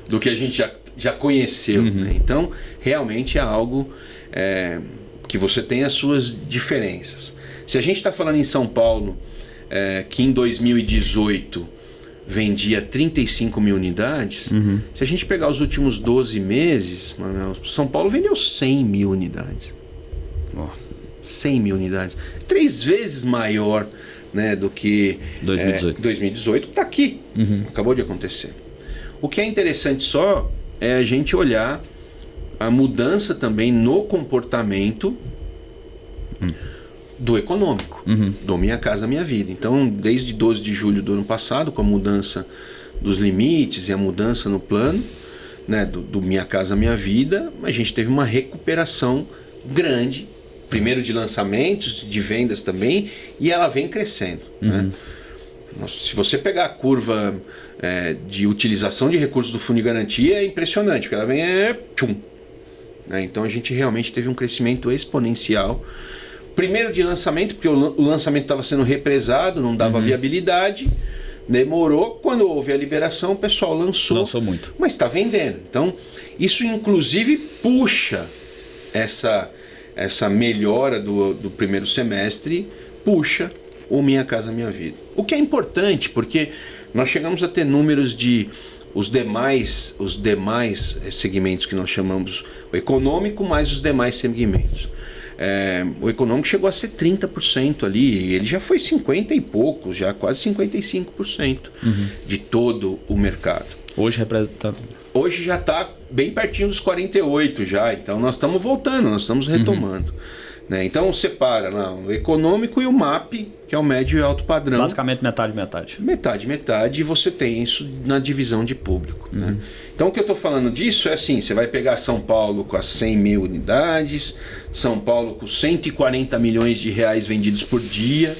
S2: do que a gente já conheceu, né? Então realmente é algo que você tem as suas diferenças. Se a gente está falando em São Paulo, que em 2018 vendia 35 mil unidades, se a gente pegar os últimos 12 meses, São Paulo vendeu 100 mil unidades. 100 mil unidades. 3 vezes maior, né, do que 2018, que está aqui. Acabou de acontecer. O que é interessante só é a gente olhar a mudança também no comportamento do econômico, do Minha Casa Minha Vida. Então, desde 12 de julho do ano passado, com a mudança dos limites e a mudança no plano, né, do Minha Casa Minha Vida, a gente teve uma recuperação grande, primeiro de lançamentos, de vendas também, e ela vem crescendo, né? Se você pegar a curva de utilização de recursos do Fundo de Garantia, é impressionante, porque ela vem tchum, né? Então a gente realmente teve um crescimento exponencial. Primeiro de lançamento, porque o lançamento estava sendo represado, não dava viabilidade, demorou. Quando houve a liberação, o pessoal lançou
S3: muito,
S2: mas está vendendo. Então isso inclusive puxa essa melhora do primeiro semestre, puxa o Minha Casa Minha Vida. O que é importante, porque nós chegamos a ter números de os demais segmentos que nós chamamos o econômico, mais os demais segmentos. O econômico chegou a ser 30% ali, e ele já foi 50 e poucos, já quase 55% de todo o mercado. Hoje já está bem pertinho dos 48 já, então nós estamos voltando, nós estamos retomando. Né? Então separa lá, o econômico e o MAP, que é o médio e alto padrão.
S3: Basicamente metade.
S2: Metade, e você tem isso na divisão de público. Né? Então o que eu estou falando disso é assim, você vai pegar São Paulo com as 100 mil unidades, São Paulo com 140 milhões de reais vendidos por dia,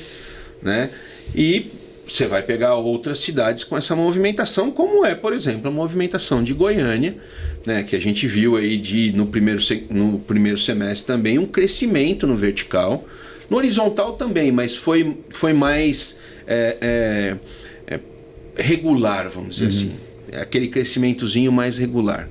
S2: né? E você vai pegar outras cidades com essa movimentação, como por exemplo, a movimentação de Goiânia, né, que a gente viu aí no primeiro semestre também um crescimento no vertical, no horizontal também, mas foi mais regular, vamos dizer assim. É aquele crescimentozinho mais regular.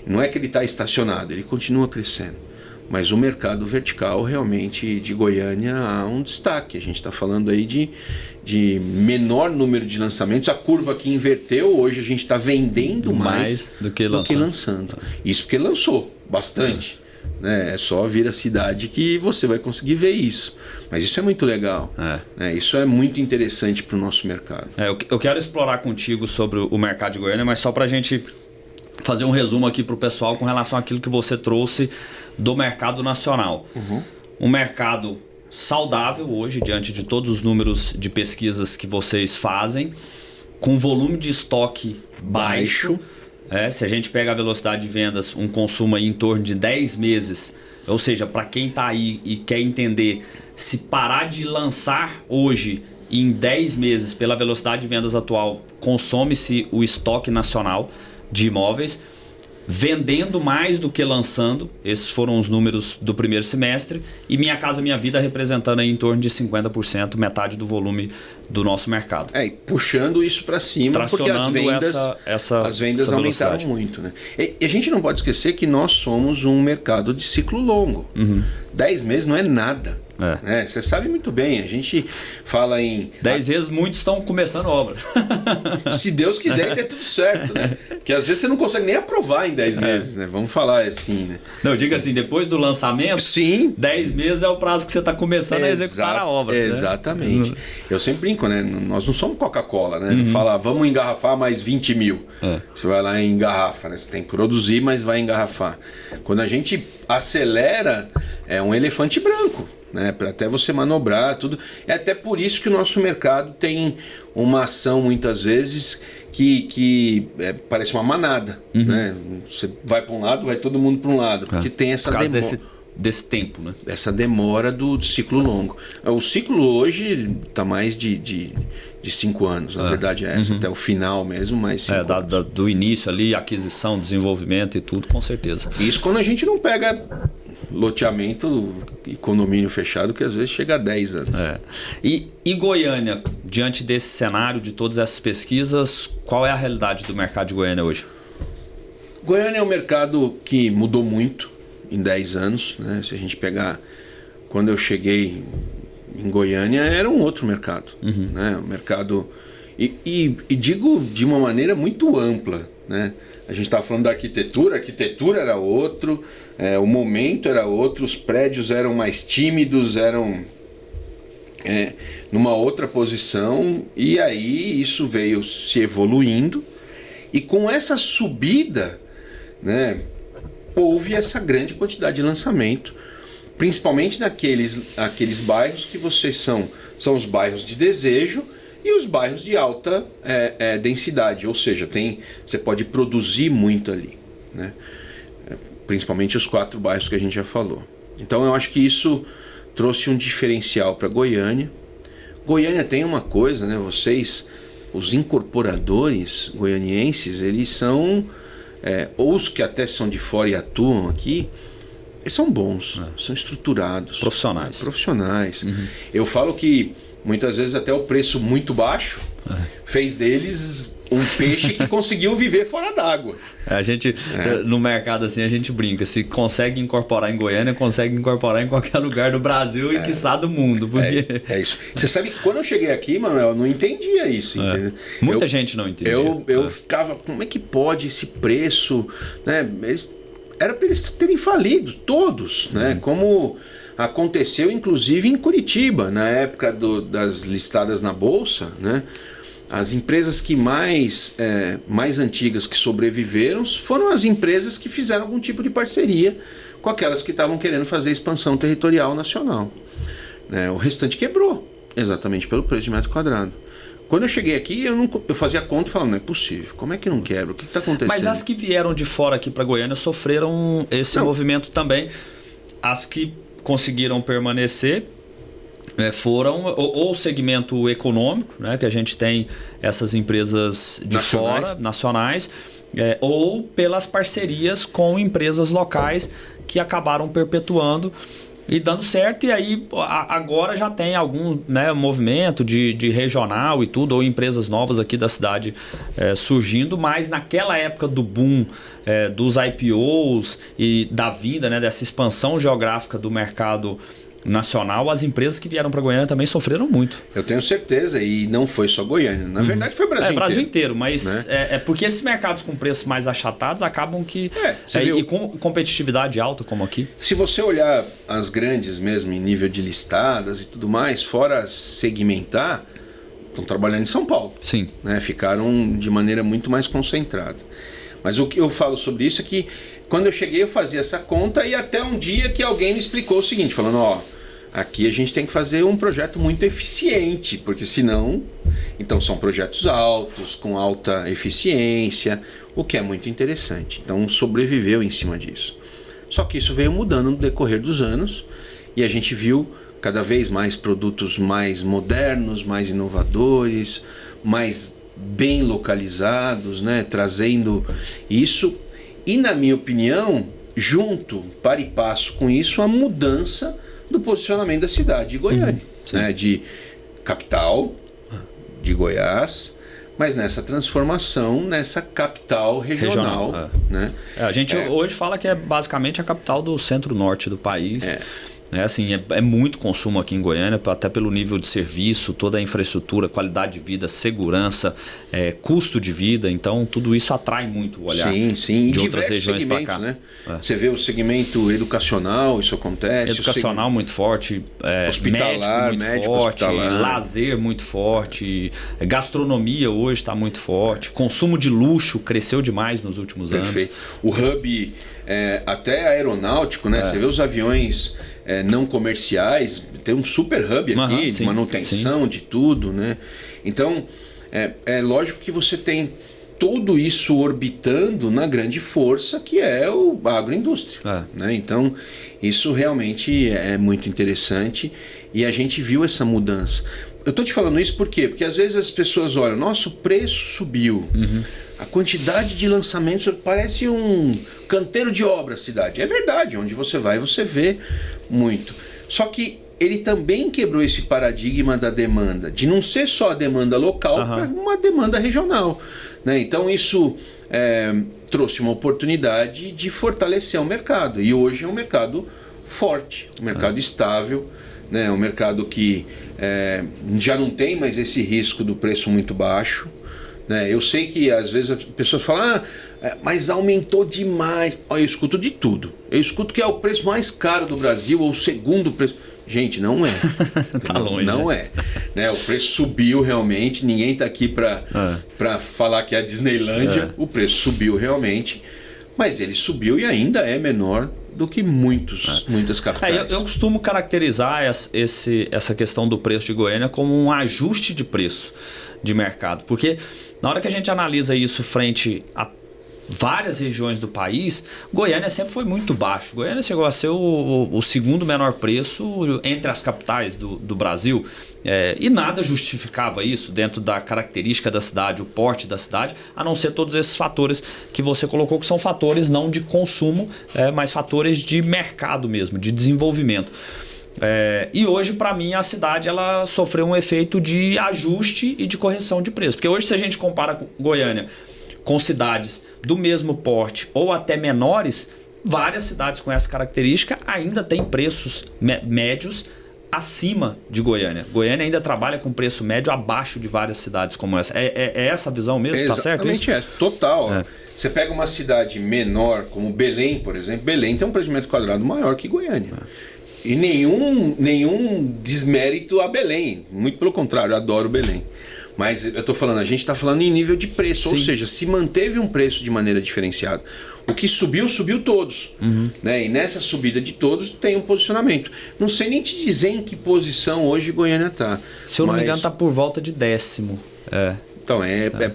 S2: Não é que ele está estacionado, ele continua crescendo. Mas o mercado vertical realmente de Goiânia há um destaque. A gente está falando aí de menor número de lançamentos. A curva que inverteu, hoje a gente está vendendo mais do que lançando. Isso porque lançou bastante. Né? É só vir à cidade que você vai conseguir ver isso. Mas isso é muito legal. Né? Isso é muito interessante para o nosso mercado.
S3: Eu quero explorar contigo sobre o mercado de Goiânia, mas só para a gente fazer um resumo aqui para o pessoal com relação àquilo que você trouxe do mercado nacional. Um mercado saudável hoje, diante de todos os números de pesquisas que vocês fazem, com volume de estoque baixo. Se a gente pega a velocidade de vendas, um consumo aí em torno de 10 meses, ou seja, para quem está aí e quer entender, se parar de lançar hoje, em 10 meses, pela velocidade de vendas atual, consome-se o estoque nacional de imóveis. vendendo mais do que lançando. Esses foram os números do primeiro semestre. E Minha Casa Minha Vida representando aí em torno de 50%, metade do volume do nosso mercado.
S2: E puxando isso para cima, porque as vendas aumentaram muito, né? E a gente não pode esquecer que nós somos um mercado de ciclo longo. 10 meses não é nada. Né? Você sabe muito bem, a gente fala em...
S3: 10 vezes muitos estão começando obra.
S2: Se Deus quiser, der tudo certo, né? Porque às vezes você não consegue nem aprovar em 10 meses, né? Vamos falar assim, né?
S3: Não, diga assim, depois do lançamento,
S2: sim,
S3: 10 meses é o prazo que você está começando a executar a obra.
S2: Exatamente. Né? Eu sempre brinco, né? Nós não somos Coca-Cola, né? Não fala, vamos engarrafar mais 20 mil. Você vai lá e engarrafa, né? Você tem que produzir, mas vai engarrafar. Quando a gente acelera, é um elefante branco. Né, para até você manobrar tudo. É até por isso que o nosso mercado tem uma ação muitas vezes que parece uma manada. Né? Você vai para um lado, vai todo mundo para um lado, porque tem essa demora
S3: desse tempo, né?
S2: Essa demora do ciclo longo. O ciclo hoje está mais de 5 anos, na verdade é essa, até o final mesmo, mas
S3: do início ali, aquisição, desenvolvimento e tudo, com certeza.
S2: Isso quando a gente não pega loteamento e condomínio fechado, que às vezes chega a 10 anos.
S3: E Goiânia, diante desse cenário, de todas essas pesquisas, qual é a realidade do mercado de Goiânia hoje?
S2: Goiânia é um mercado que mudou muito em 10 anos. Né? Se a gente pegar, quando eu cheguei em Goiânia, era um outro mercado. Né? Um mercado... E digo de uma maneira muito ampla. Né? A gente estava falando da arquitetura, a arquitetura era outro, o momento era outro, os prédios eram mais tímidos, eram numa outra posição, e aí isso veio se evoluindo, e com essa subida, né, houve essa grande quantidade de lançamento, principalmente naqueles bairros que são os bairros de desejo, e os bairros de alta densidade, ou seja, você pode produzir muito ali, né? Principalmente os 4 bairros que a gente já falou. Então eu acho que isso trouxe um diferencial para Goiânia. Goiânia tem uma coisa, né? Os incorporadores goianienses, eles são, ou os que até são de fora e atuam aqui, eles são bons, são estruturados. Profissionais. Eu falo que muitas vezes até o preço muito baixo fez deles um peixe que conseguiu viver fora d'água.
S3: A gente, no mercado assim, a gente brinca. Se consegue incorporar em Goiânia, consegue incorporar em qualquer lugar do Brasil e quiçá do mundo. Porque...
S2: É isso. Você sabe que quando eu cheguei aqui, Manuel, eu não entendia isso. Entendeu?
S3: Muita gente não entendia.
S2: Eu ficava, como é que pode esse preço? Né? Era para eles terem falido, todos. Né? Como... aconteceu inclusive em Curitiba, na época das listadas na Bolsa, né? As empresas que mais antigas que sobreviveram foram as empresas que fizeram algum tipo de parceria com aquelas que estavam querendo fazer expansão territorial nacional. O restante quebrou, exatamente pelo preço de metro quadrado. Quando eu cheguei aqui, eu fazia conta e falava, não é possível, como é que não quebra? O que está acontecendo?
S3: Mas as que vieram de fora aqui para Goiânia sofreram esse movimento também. As que conseguiram permanecer foram ou o segmento econômico, né, que a gente tem essas empresas de fora, nacionais, ou pelas parcerias com empresas locais que acabaram perpetuando e dando certo. E aí agora já tem algum, né, movimento de regional e tudo, ou empresas novas aqui da cidade surgindo, mas naquela época do boom dos IPOs e da vinda, né, dessa expansão geográfica do mercado nacional, as empresas que vieram para Goiânia também sofreram muito.
S2: Eu tenho certeza, e não foi só Goiânia. Na verdade foi o Brasil inteiro.
S3: Brasil inteiro, mas né? Porque esses mercados com preços mais achatados acabam que... e com competitividade alta, como aqui.
S2: Se você olhar as grandes mesmo, em nível de listadas e tudo mais, fora segmentar, estão trabalhando em São Paulo.
S3: Sim.
S2: Né? Ficaram de maneira muito mais concentrada. Mas o que eu falo sobre isso é que quando eu cheguei eu fazia essa conta, e até um dia que alguém me explicou o seguinte, falando, aqui a gente tem que fazer um projeto muito eficiente, porque senão, então são projetos altos, com alta eficiência, o que é muito interessante. Então sobreviveu em cima disso. Só que isso veio mudando no decorrer dos anos, e a gente viu cada vez mais produtos mais modernos, mais inovadores, mais bem localizados, né, trazendo isso. E, na minha opinião, junto, para e passo com isso, a mudança do posicionamento da cidade de Goiânia, né? De capital de Goiás, mas nessa transformação, nessa capital regional. Né?
S3: A gente hoje fala que é basicamente a capital do centro-norte do país. Assim, é muito consumo aqui em Goiânia, até pelo nível de serviço, toda a infraestrutura, qualidade de vida, segurança, custo de vida. Então, tudo isso atrai muito o olhar
S2: de
S3: outras regiões para cá.
S2: Né? Você vê o segmento educacional, isso acontece.
S3: Educacional muito forte,
S2: hospitalar,
S3: médico forte, lazer muito forte, gastronomia hoje está muito forte, consumo de luxo cresceu demais nos últimos anos.
S2: O hub até aeronáutico, né? Você vê os aviões não comerciais, tem um super hub aqui, de manutenção de tudo, né? Então, é lógico que você tem tudo isso orbitando na grande força que é a agroindústria. Né? Então, isso realmente é muito interessante e a gente viu essa mudança. Eu estou te falando isso por quê? Porque às vezes as pessoas olham, nosso preço subiu, a quantidade de lançamentos parece um canteiro de obra a cidade. É verdade, onde você vai você vê muito. Só que ele também quebrou esse paradigma da demanda, de não ser só a demanda local para uma demanda regional. Né? Então isso trouxe uma oportunidade de fortalecer o mercado. E hoje é um mercado forte, um mercado estável, né? Um mercado que já não tem mais esse risco do preço muito baixo. Né? Eu sei que às vezes as pessoas falam, mas aumentou demais. Eu escuto de tudo. Eu escuto que é o preço mais caro do Brasil, ou o segundo preço. Gente, não é.
S3: Tá longe,
S2: não é. Né? O preço subiu realmente. Ninguém está aqui para falar que é a Disneylândia. O preço subiu realmente. Mas ele subiu e ainda é menor do que muitas capitais.
S3: Eu costumo caracterizar essa questão do preço de Goiânia como um ajuste de preço de mercado. Porque na hora que a gente analisa isso frente a várias regiões do país, Goiânia sempre foi muito baixo. Goiânia chegou a ser o segundo menor preço entre as capitais do Brasil. E nada justificava isso dentro da característica da cidade, o porte da cidade, a não ser todos esses fatores que você colocou, que são fatores não de consumo, mas fatores de mercado mesmo, de desenvolvimento. E hoje, para mim, a cidade ela sofreu um efeito de ajuste e de correção de preço. Porque hoje, se a gente compara com Goiânia com cidades do mesmo porte ou até menores, várias cidades com essa característica ainda têm preços médios acima de Goiânia. Goiânia ainda trabalha com preço médio abaixo de várias cidades como essa. É essa a visão mesmo? Tá certo isso?
S2: Exatamente, total. Você pega uma cidade menor como Belém, por exemplo. Belém tem um preço de metro quadrado maior que Goiânia. E nenhum desmérito a Belém. Muito pelo contrário, eu adoro Belém. Mas eu estou falando, a gente está falando em nível de preço, ou seja, se manteve um preço de maneira diferenciada. O que subiu todos. Né? E nessa subida de todos tem um posicionamento. Não sei nem te dizer em que posição hoje Goiânia está.
S3: Se eu não me engano, está por volta de 10º.
S2: Então,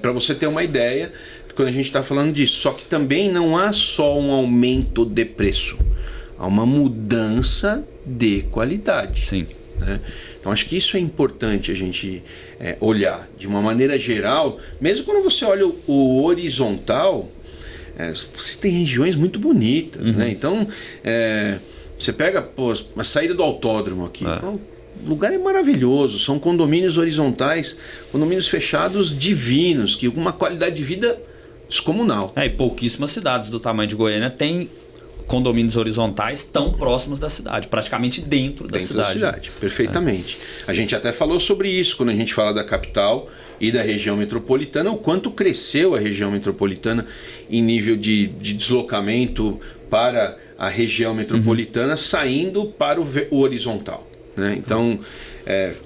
S2: para você ter uma ideia quando a gente está falando disso. Só que também não há só um aumento de preço. Há uma mudança de qualidade.
S3: Sim.
S2: Né? Então acho que isso é importante a gente olhar de uma maneira geral. Mesmo quando você olha o horizontal, vocês têm regiões muito bonitas. Né? Então você pega a saída do autódromo aqui. O lugar é maravilhoso, são condomínios horizontais, condomínios fechados divinos, que com uma qualidade de vida descomunal.
S3: E pouquíssimas cidades do tamanho de Goiânia têm condomínios horizontais tão próximos da cidade, praticamente dentro da cidade.
S2: Perfeitamente. A gente até falou sobre isso quando a gente fala da capital e da região metropolitana, o quanto cresceu a região metropolitana em nível de deslocamento para a região metropolitana, saindo para o horizontal. Né? Então,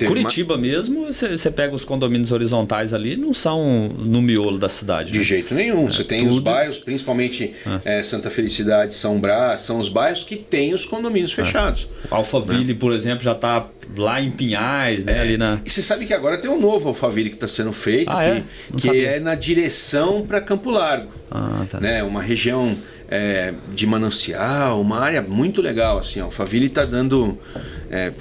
S3: Curitiba mesmo, você pega os condomínios horizontais ali, não são no miolo da cidade.
S2: De jeito nenhum. Você tem os bairros, principalmente Santa Felicidade, São Brás, são os bairros que têm os condomínios fechados.
S3: Alphaville, por exemplo, já está lá em Pinhais, né? Ali na...
S2: E você sabe que agora tem um novo Alphaville que está sendo feito, que é na direção para Campo Largo. Né? Uma região de manancial, uma área muito legal. Assim, Alphaville está dando...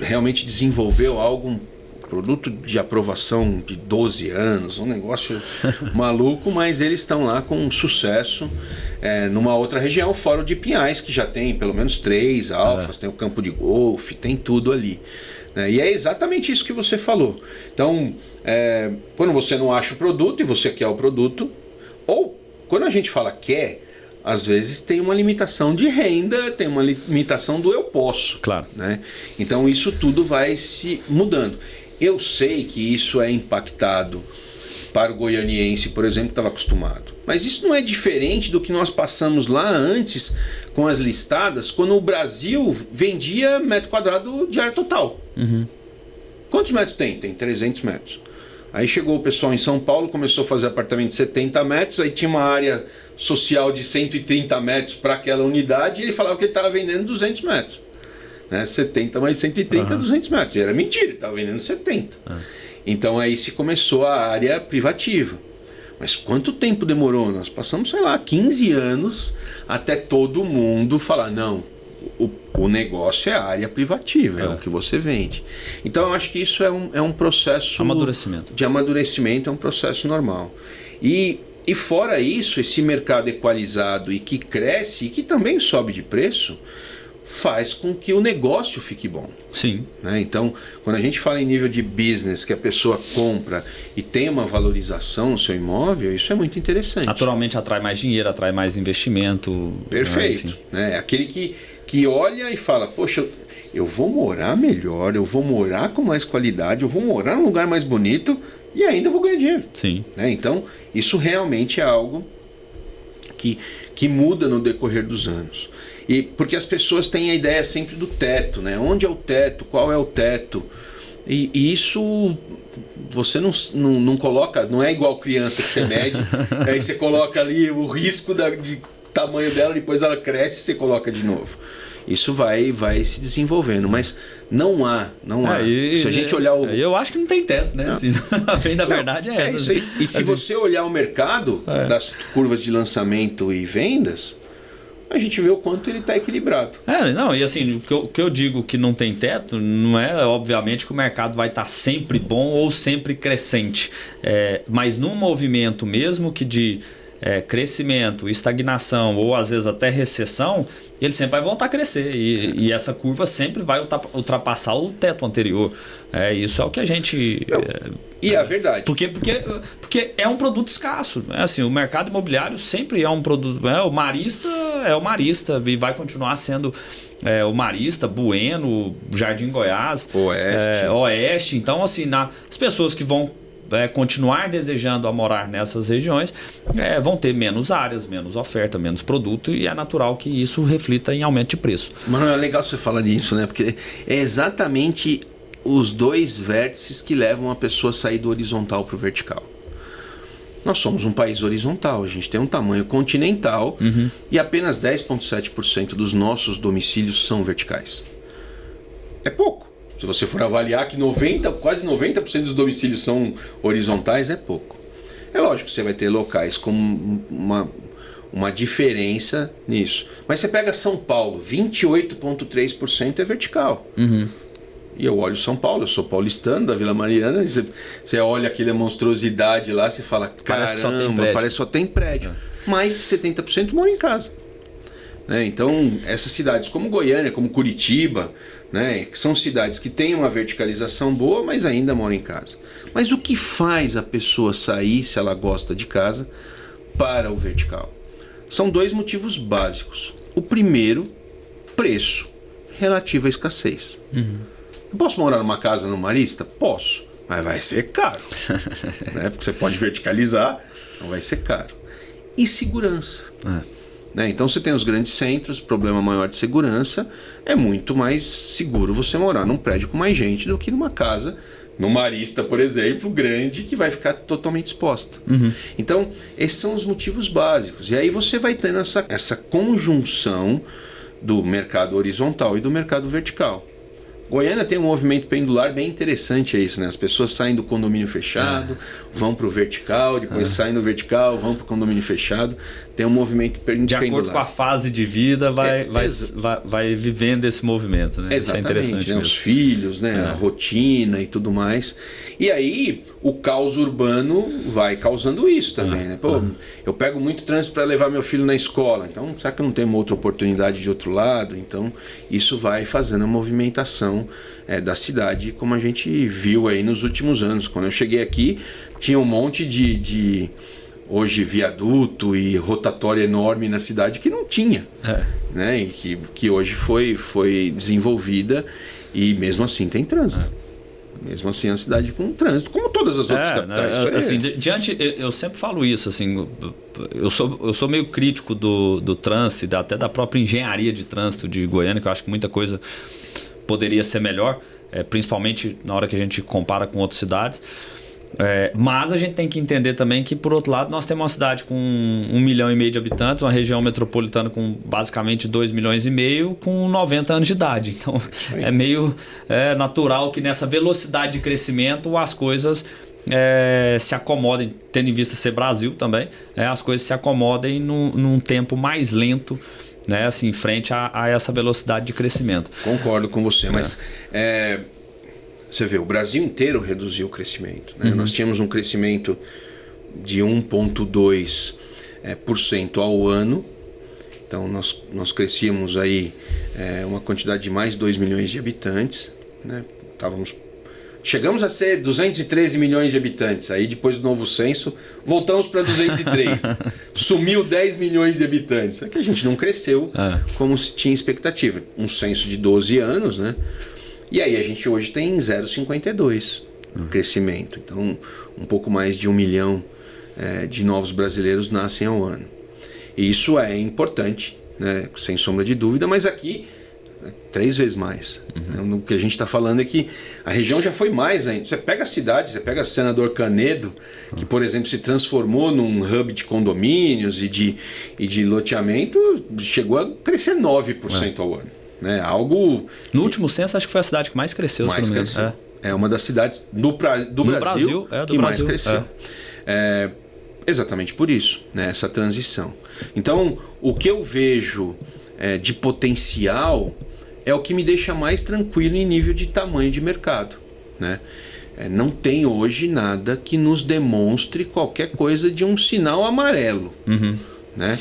S2: realmente desenvolveu algo produto de aprovação de 12 anos, um negócio maluco, mas eles estão lá com sucesso numa outra região, fora o de Pinhais, que já tem pelo menos 3 alfas, tem o campo de golfe, tem tudo ali. E é exatamente isso que você falou. Então, quando você não acha o produto e você quer o produto, ou quando a gente fala quer, às vezes tem uma limitação de renda, tem uma limitação do eu posso.
S3: Claro.
S2: Né? Então isso tudo vai se mudando. Eu sei que isso é impactado para o goianiense, por exemplo, que estava acostumado. Mas isso não é diferente do que nós passamos lá antes com as listadas, quando o Brasil vendia metro quadrado de área total.
S3: Uhum.
S2: Quantos metros tem? Tem 300 metros. Aí chegou o pessoal em São Paulo, começou a fazer apartamento de 70 metros, aí tinha uma área social de 130 metros para aquela unidade, e ele falava que ele estava vendendo 200 metros. Né? 70 mais 130, 200 metros. E era mentira, ele estava vendendo 70. Então aí se começou a área privativa. Mas quanto tempo demorou? Nós passamos, sei lá, 15 anos até todo mundo falar, não, o negócio é a área privativa, é o que você vende. Então eu acho que isso é um processo de amadurecimento, é um processo normal. E fora isso, esse mercado equalizado e que cresce e que também sobe de preço, faz com que o negócio fique bom.
S3: Sim.
S2: Né? Então, quando a gente fala em nível de business, que a pessoa compra e tem uma valorização no seu imóvel, isso é muito interessante.
S3: Naturalmente atrai mais dinheiro, atrai mais investimento.
S2: Perfeito. Né? Aquele que olha e fala, poxa, eu vou morar melhor, eu vou morar com mais qualidade, eu vou morar num lugar mais bonito e ainda vou ganhar dinheiro.
S3: Sim.
S2: Né? Então, isso realmente é algo que muda no decorrer dos anos. E porque as pessoas têm a ideia sempre do teto, né? Onde é o teto? Qual é o teto? E isso você não coloca, não é igual criança que você mede, aí você coloca ali o risco de tamanho dela, depois ela cresce e você coloca de novo. Isso vai se desenvolvendo, mas não há. Se a gente olhar o...
S3: Eu acho que não tem teto, né? Assim, bem da verdade é essa.
S2: Isso aí. E se você olhar o mercado das curvas de lançamento e vendas, a gente vê o quanto ele está equilibrado.
S3: E assim, o que eu digo que não tem teto, não é obviamente que o mercado vai estar sempre bom ou sempre crescente. Mas num movimento mesmo que de crescimento, estagnação ou às vezes até recessão, ele sempre vai voltar a crescer e essa curva sempre vai ultrapassar o teto anterior. Isso é o que a gente...
S2: E é verdade.
S3: Porque é um produto escasso. Assim, o mercado imobiliário sempre é um produto... O Marista é o Marista e vai continuar sendo o Marista, Bueno, Jardim Goiás, Oeste. Então, assim, as pessoas que vão continuar desejando morar nessas regiões vão ter menos áreas, menos oferta, menos produto, e é natural que isso reflita em aumento de preço.
S2: Mano, é legal você falar disso, né? Porque é exatamente os dois vértices que levam a pessoa a sair do horizontal para o vertical. Nós somos um país horizontal, a gente tem um tamanho continental e apenas 10,7% dos nossos domicílios são verticais. É pouco. Se você for avaliar que quase 90% dos domicílios são horizontais, é pouco. É lógico que você vai ter locais com uma diferença nisso. Mas você pega São Paulo, 28,3% é vertical. E eu olho São Paulo, eu sou paulistano da Vila Mariana, e você olha aquela monstruosidade lá, você fala, caramba, parece que só tem prédio. Mas 70% moram em casa. Né? Então, essas cidades como Goiânia, como Curitiba, né, que são cidades que têm uma verticalização boa, mas ainda moram em casa. Mas o que faz a pessoa sair, se ela gosta de casa, para o vertical? São dois motivos básicos. O primeiro, preço relativo à escassez. Eu posso morar numa casa no Marista? Posso, mas vai ser caro. Né? Porque você pode verticalizar, não vai ser caro. E segurança. Né? Então você tem os grandes centros, problema maior de segurança, é muito mais seguro você morar num prédio com mais gente do que numa casa, no Marista, por exemplo, grande, que vai ficar totalmente exposta. Então, esses são os motivos básicos. E aí você vai tendo essa conjunção do mercado horizontal e do mercado vertical. Goiânia tem um movimento pendular bem interessante, é isso, né? As pessoas saem do condomínio fechado, vão para o vertical, depois saem do vertical, vão para o condomínio fechado. Tem um movimento pendular.
S3: De acordo com a fase de vida, vai vivendo esse movimento, né?
S2: Exatamente,
S3: isso é interessante,
S2: né? Os filhos, né? A rotina e tudo mais. E aí, o caos urbano vai causando isso também, né? Pô, eu pego muito trânsito para levar meu filho na escola, então será que eu não tenho uma outra oportunidade de outro lado? Então, isso vai fazendo a movimentação da cidade, como a gente viu aí nos últimos anos. Quando eu cheguei aqui, tinha um monte de hoje viaduto e rotatória enorme na cidade que não tinha, né? E que hoje foi desenvolvida e mesmo assim tem trânsito. Mesmo assim, a cidade com trânsito, como todas as outras capitais.
S3: Assim, eu sempre falo isso, assim, eu sou meio crítico do trânsito, até da própria engenharia de trânsito de Goiânia, que eu acho que muita coisa poderia ser melhor, principalmente na hora que a gente compara com outras cidades. Mas a gente tem que entender também que, por outro lado, nós temos uma cidade com 1,5 milhão de habitantes, uma região metropolitana com basicamente 2,5 milhões, com 90 anos de idade. Então, é meio natural que nessa velocidade de crescimento as coisas se acomodem, tendo em vista ser Brasil também, as coisas se acomodem num tempo mais lento, né, assim, frente a essa velocidade de crescimento.
S2: Concordo com você, mas você vê, o Brasil inteiro reduziu o crescimento, né? Nós tínhamos um crescimento de 1,2% ao ano, então nós crescíamos aí uma quantidade de mais de 2 milhões de habitantes, né? Chegamos a ser 213 milhões de habitantes. Aí depois do novo censo, voltamos para 203. Sumiu 10 milhões de habitantes. É que a gente não cresceu como se tinha expectativa. Um censo de 12 anos, né? E aí a gente hoje tem 0,52 crescimento. Então, um pouco mais de 1 milhão de novos brasileiros nascem ao ano. E isso é importante, né? Sem sombra de dúvida, mas aqui 3 vezes mais. O que a gente está falando é que a região já foi mais ainda. Você pega a cidade, você pega Senador Canedo, que, por exemplo, se transformou num hub de condomínios e de loteamento, chegou a crescer 9% ao ano. Né? Algo...
S3: No último censo, acho que foi a cidade que mais cresceu.
S2: Mais cresceu. É uma das cidades do Brasil que mais cresceu. Exatamente por isso, né? Essa transição. Então, o que eu vejo de potencial é o que me deixa mais tranquilo em nível de tamanho de mercado, né? Não tem hoje nada que nos demonstre qualquer coisa de um sinal amarelo, né?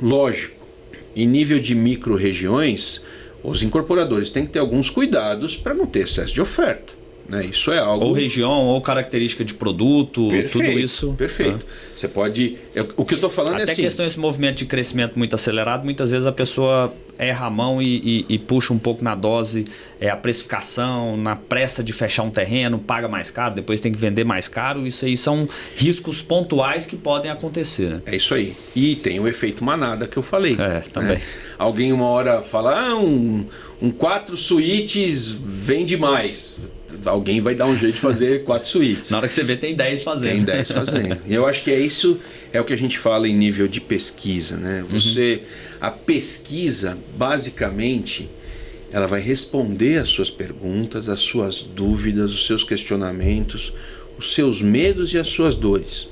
S2: Lógico, em nível de micro-regiões, os incorporadores têm que ter alguns cuidados para não ter excesso de oferta, né? Isso é algo...
S3: Ou região, ou característica de produto, tudo isso.
S2: Perfeito. Você pode... O que eu estou falando
S3: até
S2: é assim...
S3: Até questão desse movimento de crescimento muito acelerado, muitas vezes a pessoa erra a mão e puxa um pouco na dose, a precificação, na pressa de fechar um terreno, paga mais caro, depois tem que vender mais caro. Isso aí são riscos pontuais que podem acontecer, né?
S2: É isso aí. E tem o efeito manada que eu falei.
S3: Também.
S2: Né? Alguém uma hora fala, um 4 suítes vende mais. Alguém vai dar um jeito de fazer 4 suítes.
S3: Na hora que você vê, tem 10 fazendo.
S2: Tem 10 fazendo. E eu acho que isso é o que a gente fala em nível de pesquisa, né? A pesquisa, basicamente, ela vai responder às suas perguntas, às suas dúvidas, os seus questionamentos, os seus medos e as suas dores.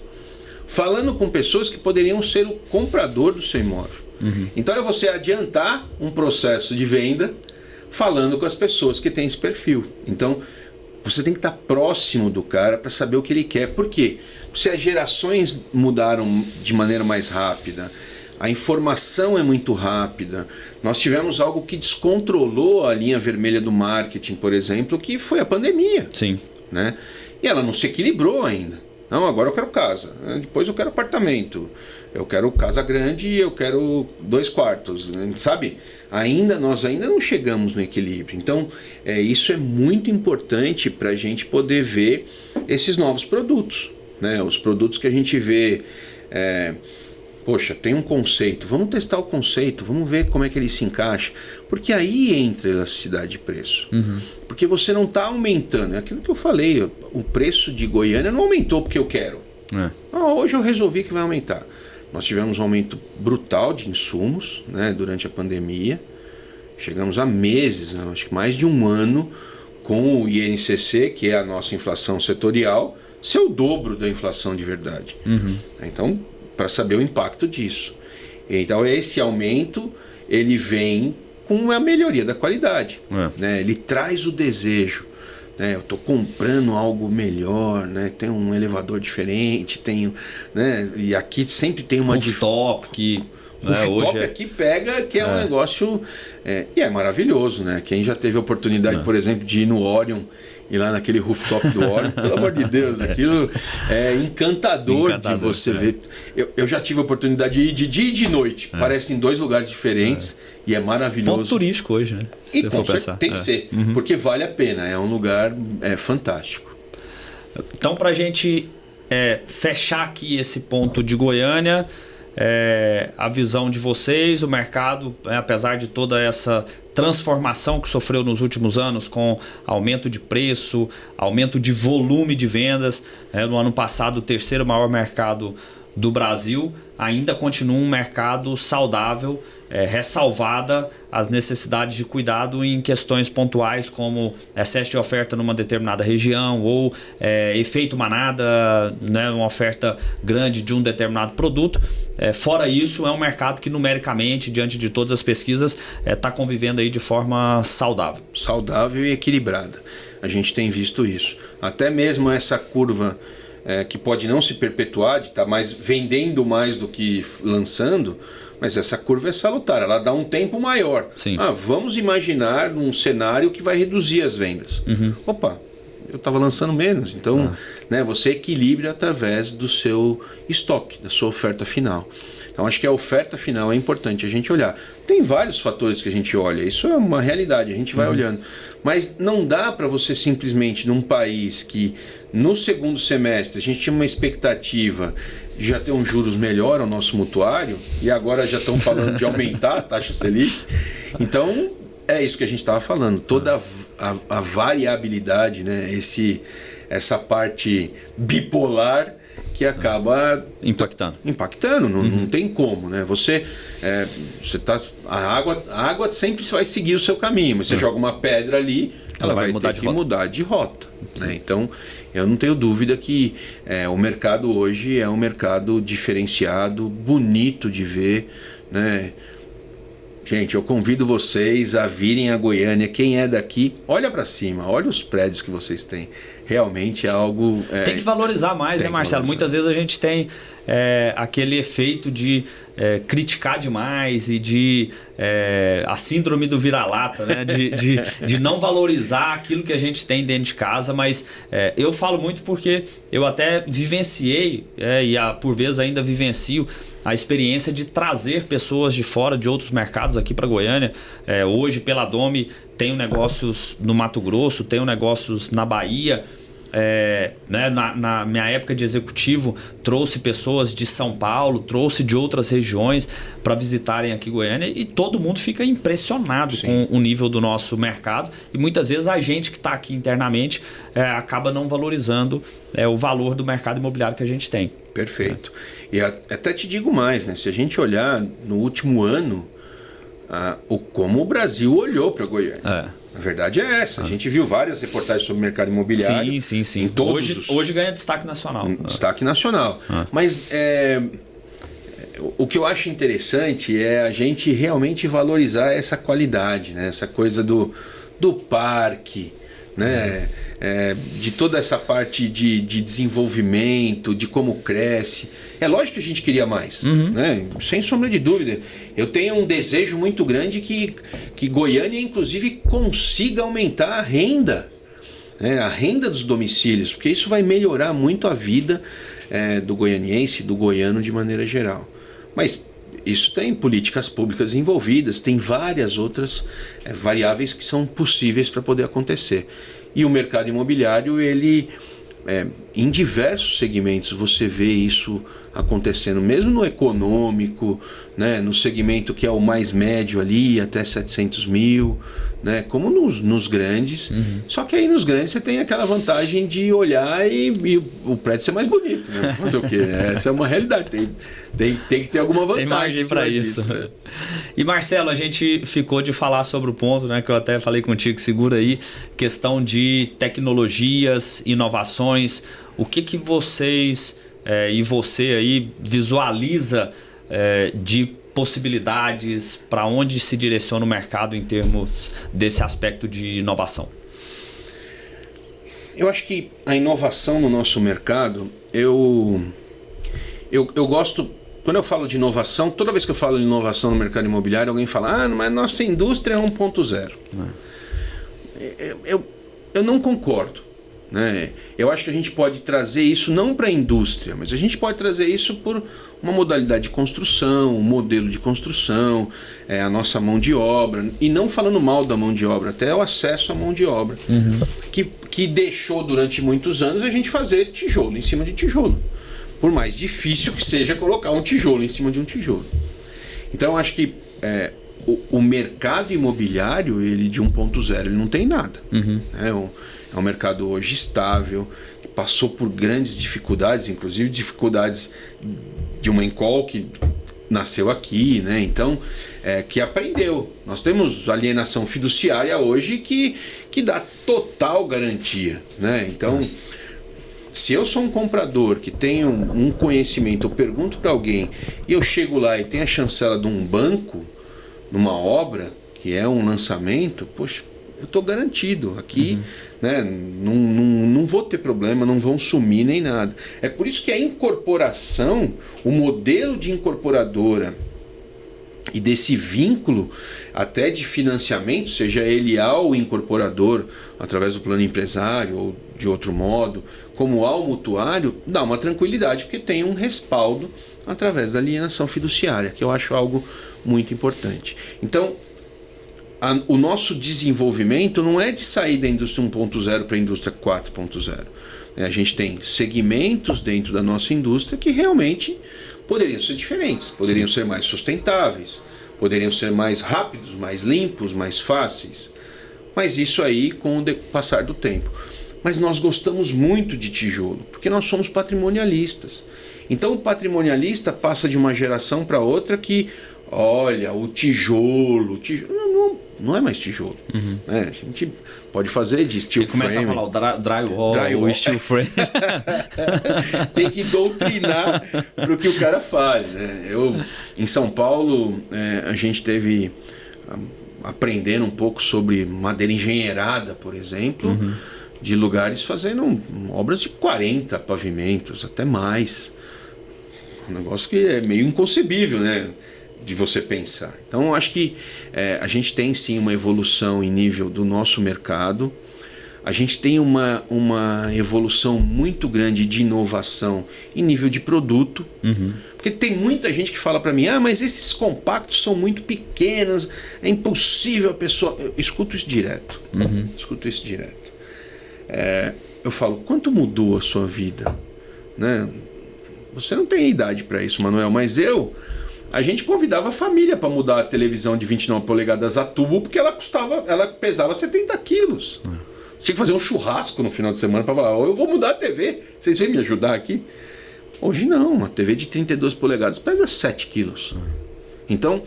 S2: Falando com pessoas que poderiam ser o comprador do seu imóvel. Então é você adiantar um processo de venda falando com as pessoas que têm esse perfil. Então, você tem que estar próximo do cara para saber o que ele quer. Por quê? Se as gerações mudaram de maneira mais rápida, a informação é muito rápida. Nós tivemos algo que descontrolou a linha vermelha do marketing, por exemplo, que foi a pandemia.
S3: Sim.
S2: Né? E ela não se equilibrou ainda. Não, agora eu quero casa, depois eu quero apartamento, eu quero casa grande e eu quero 2 quartos, sabe? Nós ainda não chegamos no equilíbrio. Então, isso é muito importante para a gente poder ver esses novos produtos, né? Os produtos que a gente vê, poxa, tem um conceito, vamos testar o conceito, vamos ver como é que ele se encaixa, porque aí entra a elasticidade de preço. Porque você não está aumentando, é aquilo que eu falei, o preço de Goiânia não aumentou porque eu quero. Hoje eu resolvi que vai aumentar. Nós tivemos um aumento brutal de insumos, né, durante a pandemia, chegamos a meses, acho que mais de um ano, com o INCC, que é a nossa inflação setorial, ser o dobro da inflação de verdade. Então, para saber o impacto disso. Então, esse aumento, ele vem com a melhoria da qualidade. Né? Ele traz o desejo. Né? Eu estou comprando algo melhor, né? Tem um elevador diferente, tenho, né? E aqui sempre tem uma...
S3: Rooftop, que...
S2: Rooftop hoje aqui pega, que é um negócio... e é maravilhoso, né? Quem já teve a oportunidade, por exemplo, de ir no Orion, ir lá naquele rooftop do Orion, pelo amor de Deus, aquilo é encantador de você ver. Eu já tive a oportunidade de ir de dia e de noite, parecem dois lugares diferentes e é maravilhoso.
S3: Ponto turístico hoje, né?
S2: E com certeza tem que ser, porque vale a pena, é um lugar fantástico.
S3: Então, para a gente fechar aqui esse ponto de Goiânia, a visão de vocês, o mercado, apesar de toda essa transformação que sofreu nos últimos anos com aumento de preço, aumento de volume de vendas, no ano passado o terceiro maior mercado do Brasil, ainda continua um mercado saudável, ressalvada as necessidades de cuidado em questões pontuais como excesso de oferta numa determinada região ou efeito manada, né, uma oferta grande de um determinado produto. Fora isso, é um mercado que numericamente, diante de todas as pesquisas, está convivendo aí de forma saudável.
S2: Saudável e equilibrada. A gente tem visto isso. Até mesmo essa curva que pode não se perpetuar, de estar vendendo mais do que lançando, mas essa curva é salutar, ela dá um tempo maior. Vamos imaginar um cenário que vai reduzir as vendas. Opa, eu estava lançando menos, então você equilibra através do seu estoque, da sua oferta final. Então acho que a oferta final é importante a gente olhar. Tem vários fatores que a gente olha, isso é uma realidade, a gente vai olhando. Mas não dá para você simplesmente, num país que no segundo semestre a gente tinha uma expectativa de já ter um juros melhor ao nosso mutuário, e agora já estão falando de aumentar a taxa Selic. Então é isso que a gente estava falando, toda a variabilidade, né? Essa parte bipolar que acaba impactando, não tem como, né? Você tá, a água sempre vai seguir o seu caminho, mas você joga uma pedra ali, ela vai ter que mudar de rota, né? Então eu não tenho dúvida que o mercado hoje é um mercado diferenciado, bonito de ver, né? Gente, eu convido vocês a virem a Goiânia. Quem é daqui, olha para cima, olha os prédios que vocês têm. Realmente é algo...
S3: Tem que valorizar mais, né, Marcelo? Muitas vezes a gente tem aquele efeito de criticar demais e de a síndrome do vira-lata, né? de não valorizar aquilo que a gente tem dentro de casa, mas eu falo muito porque eu até vivenciei e por vezes ainda vivencio a experiência de trazer pessoas de fora de outros mercados aqui para Goiânia. Hoje, pela Domi, tenho negócios no Mato Grosso, tenho negócios na Bahia. Na minha época de executivo, trouxe pessoas de São Paulo, trouxe de outras regiões para visitarem aqui Goiânia, e todo mundo fica impressionado com o nível do nosso mercado, e muitas vezes a gente que está aqui internamente acaba não valorizando o valor do mercado imobiliário que a gente tem.
S2: Perfeito. E até te digo mais, né? Se a gente olhar no último ano, como o Brasil olhou para Goiânia. A verdade é essa. A gente viu várias reportagens sobre o mercado imobiliário.
S3: Sim. Hoje ganha destaque nacional.
S2: Destaque nacional. Mas o que eu acho interessante é a gente realmente valorizar essa qualidade, né? Essa coisa do parque, né? De toda essa parte de desenvolvimento, de como cresce. É lógico que a gente queria mais, né? Sem sombra de dúvida. Eu tenho um desejo muito grande que Goiânia, inclusive, consiga aumentar a renda, né? A renda dos domicílios, porque isso vai melhorar muito a vida do goianiense, do goiano de maneira geral. Mas isso tem políticas públicas envolvidas, tem várias outras variáveis que são possíveis para poder acontecer. E o mercado imobiliário, ele em diversos segmentos você vê isso acontecendo, mesmo no econômico, né, no segmento que é o mais médio ali, até 700 mil, né, como nos grandes. Só que aí nos grandes você tem aquela vantagem de olhar e o prédio ser mais bonito, né? Fazer o quê? Essa é uma realidade, tem que ter alguma vantagem.
S3: Tem margem para isso.
S2: Né?
S3: E Marcelo, a gente ficou de falar sobre o ponto, né, que eu até falei contigo, segura aí, questão de tecnologias, inovações. O que vocês e você aí visualiza de possibilidades, para onde se direciona o mercado em termos desse aspecto de inovação?
S2: Eu acho que a inovação no nosso mercado, eu gosto. Quando eu falo de inovação, toda vez que eu falo de inovação no mercado imobiliário, alguém fala, mas nossa indústria é 1.0. Eu não concordo. Né? Eu acho que a gente pode trazer isso não para a indústria, mas a gente pode trazer isso por uma modalidade de construção, um modelo de construção, a nossa mão de obra, e não falando mal da mão de obra, até o acesso à mão de obra, que deixou durante muitos anos a gente fazer tijolo em cima de tijolo, por mais difícil que seja colocar um tijolo em cima de um tijolo. Então eu acho que o mercado imobiliário, ele de 1.0, ele não tem nada. É um mercado hoje estável, que passou por grandes dificuldades, inclusive dificuldades de uma Encol que nasceu aqui, né? Então, que aprendeu. Nós temos alienação fiduciária hoje que dá total garantia, né? Então, se eu sou um comprador que tenho um conhecimento, eu pergunto para alguém e eu chego lá e tem a chancela de um banco numa obra, que é um lançamento, poxa, eu estou garantido aqui, né? Não vou ter problema, não vão sumir nem nada. É por isso que a incorporação, o modelo de incorporadora e desse vínculo até de financiamento, seja ele ao incorporador através do plano empresário ou de outro modo, como ao mutuário, dá uma tranquilidade, porque tem um respaldo através da alienação fiduciária, que eu acho algo muito importante. Então, o nosso desenvolvimento não é de sair da indústria 1.0 para a indústria 4.0. A gente tem segmentos dentro da nossa indústria que realmente poderiam ser diferentes, poderiam ser mais sustentáveis, poderiam ser mais rápidos, mais limpos, mais fáceis. Mas isso aí com o passar do tempo. Mas nós gostamos muito de tijolo, porque nós somos patrimonialistas. Então o patrimonialista passa de uma geração para outra que, olha, o tijolo não é mais tijolo. Né? A gente pode fazer de steel frame.
S3: Começa a falar o drywall, o steel frame.
S2: Tem que doutrinar para o que o cara fale. Né? Em São Paulo, a gente teve aprendendo um pouco sobre madeira engenheirada, por exemplo, de lugares fazendo obras de 40 pavimentos, até mais. Um negócio que é meio inconcebível, né? De você pensar. Então, eu acho que a gente tem sim uma evolução em nível do nosso mercado. A gente tem uma evolução muito grande de inovação em nível de produto. Porque tem muita gente que fala para mim, mas esses compactos são muito pequenos, é impossível a pessoa... Eu escuto isso direto. Eu falo, quanto mudou a sua vida? Né? Você não tem idade para isso, Manuel, mas a gente convidava a família para mudar a televisão de 29 polegadas a tubo, porque ela pesava 70 quilos. Você tinha que fazer um churrasco no final de semana para falar, eu vou mudar a TV, vocês vêm me ajudar aqui? Hoje não, uma TV de 32 polegadas pesa 7 quilos. Então,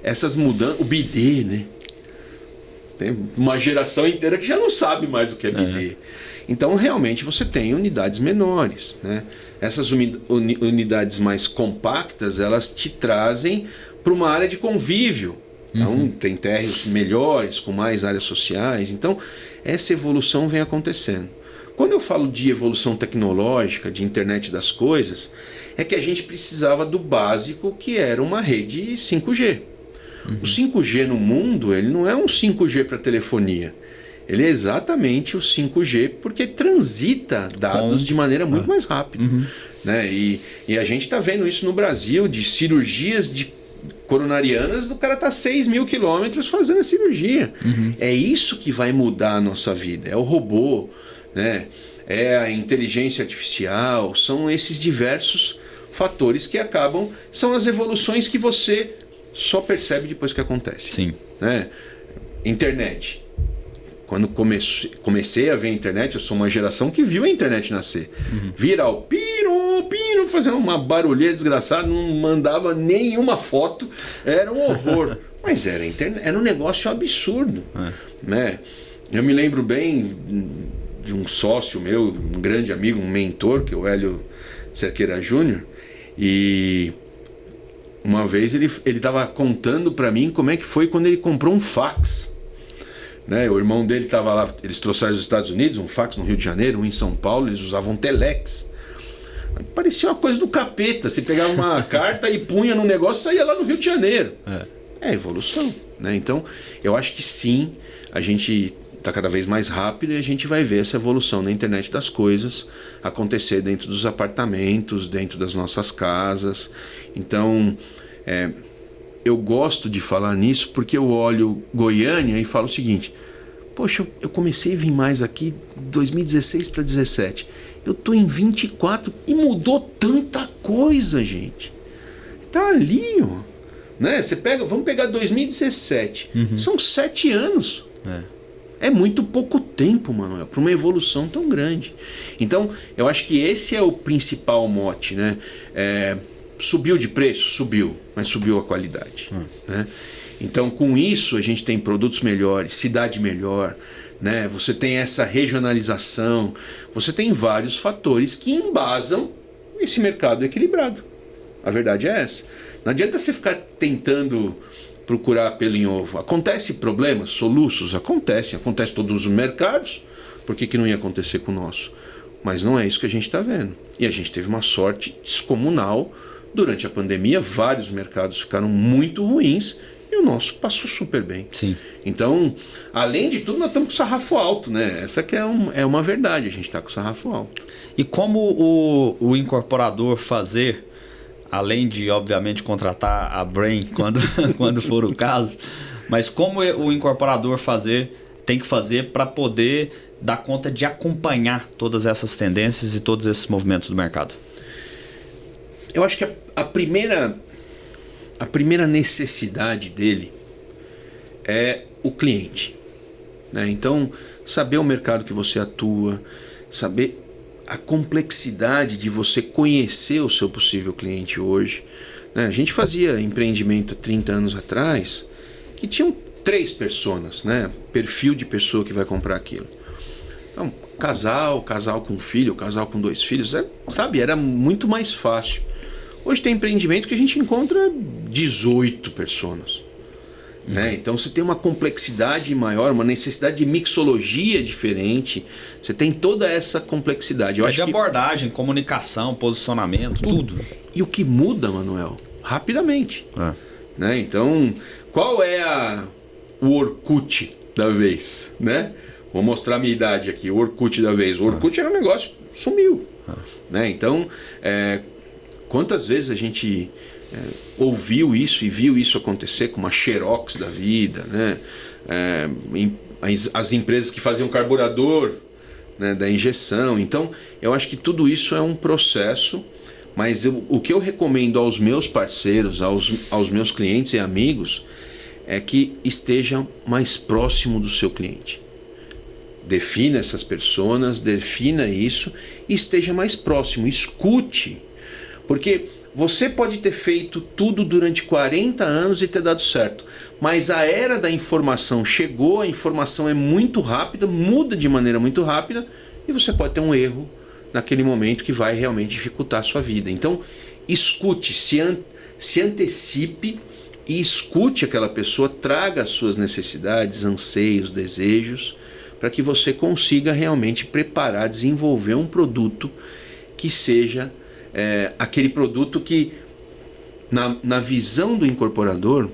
S2: essas mudanças, o bidê, né? Tem uma geração inteira que já não sabe mais o que é bidê. Então, realmente, você tem unidades menores, né? Essas unidades mais compactas, elas te trazem para uma área de convívio. Então, tem térreos melhores, com mais áreas sociais. Então, essa evolução vem acontecendo. Quando eu falo de evolução tecnológica, de internet das coisas, é que a gente precisava do básico, que era uma rede 5G. O 5G no mundo, ele não é um 5G para telefonia. Ele é exatamente o 5G porque transita dados de maneira muito mais rápida. Né? E a gente está vendo isso no Brasil, de cirurgias coronarianas, do cara tá 6.000 quilômetros fazendo a cirurgia. É isso que vai mudar a nossa vida, é o robô, né? é a inteligência artificial, são esses diversos fatores que são as evoluções que você só percebe depois que acontece.
S3: Sim.
S2: Né? Internet. Quando comecei a ver a internet, eu sou uma geração que viu a internet nascer. Viral, piro, fazendo uma barulheira desgraçada, não mandava nenhuma foto, era um horror. Mas era um negócio absurdo. Né? Eu me lembro bem de um sócio meu, um grande amigo, um mentor, que é o Hélio Cerqueira Júnior, e uma vez ele estava contando para mim como é que foi quando ele comprou um fax. Né? O irmão dele estava lá, eles trouxeram dos Estados Unidos um fax no Rio de Janeiro, um em São Paulo, eles usavam telex. Parecia uma coisa do capeta, você pegava uma carta e punha no negócio e saía lá no Rio de Janeiro. É evolução. Né? Então, eu acho que sim, a gente está cada vez mais rápido e a gente vai ver essa evolução na internet das coisas acontecer dentro dos apartamentos, dentro das nossas casas. Então, eu gosto de falar nisso porque eu olho Goiânia e falo o seguinte: poxa, eu comecei a vir mais aqui 2016 para 2017. Eu tô em 24 e mudou tanta coisa, gente. Tá ali, ó. Né? Vamos pegar 2017. São 7 anos. É muito pouco tempo, Manuel, para uma evolução tão grande. Então, eu acho que esse é o principal mote, né? Subiu de preço? Subiu, mas subiu a qualidade. Né? Então, com isso, a gente tem produtos melhores, cidade melhor, né? Você tem essa regionalização, você tem vários fatores que embasam esse mercado equilibrado. A verdade é essa. Não adianta você ficar tentando procurar pelo em ovo. Acontece problemas, soluços? Acontece em todos os mercados. Por que não ia acontecer com o nosso? Mas não é isso que a gente está vendo. E a gente teve uma sorte descomunal. Durante a pandemia, vários mercados ficaram muito ruins e o nosso passou super bem.
S3: Sim.
S2: Então, além de tudo, nós estamos com o sarrafo alto, né? Essa que é uma verdade, a gente está com o sarrafo alto.
S3: E como o incorporador fazer, além de, obviamente, contratar a Brain quando for o caso, mas como o incorporador tem que fazer para poder dar conta de acompanhar todas essas tendências e todos esses movimentos do mercado?
S2: Eu acho que a primeira necessidade dele é o cliente. Né? Então, saber o mercado que você atua, saber a complexidade de você conhecer o seu possível cliente hoje. Né? A gente fazia empreendimento há 30 anos atrás que tinham 3 personas, né? Perfil de pessoa que vai comprar aquilo. Então, casal com filho, casal com 2 filhos, era muito mais fácil. Hoje tem empreendimento que a gente encontra 18 pessoas. Né? Então você tem uma complexidade maior, uma necessidade de mixologia diferente. Você tem toda essa complexidade.
S3: De abordagem, comunicação, posicionamento, tudo.
S2: E o que muda, Manuel? Rapidamente. Né? Então, qual é o Orkut da vez? Né? Vou mostrar a minha idade aqui. O Orkut da vez. O Orkut era um negócio, sumiu. Né? Então, quantas vezes a gente ouviu isso e viu isso acontecer com uma Xerox da vida, né? As empresas que faziam carburador, né, da injeção. Então, eu acho que tudo isso é um processo, mas o que eu recomendo aos meus parceiros, aos meus clientes e amigos, é que esteja mais próximo do seu cliente. Defina essas personas, defina isso e esteja mais próximo, escute. Porque você pode ter feito tudo durante 40 anos e ter dado certo, mas a era da informação chegou, a informação é muito rápida, muda de maneira muito rápida e você pode ter um erro naquele momento que vai realmente dificultar a sua vida. Então, escute, se antecipe e escute aquela pessoa, traga as suas necessidades, anseios, desejos, para que você consiga realmente preparar, desenvolver um produto que seja aquele produto que, na visão do incorporador,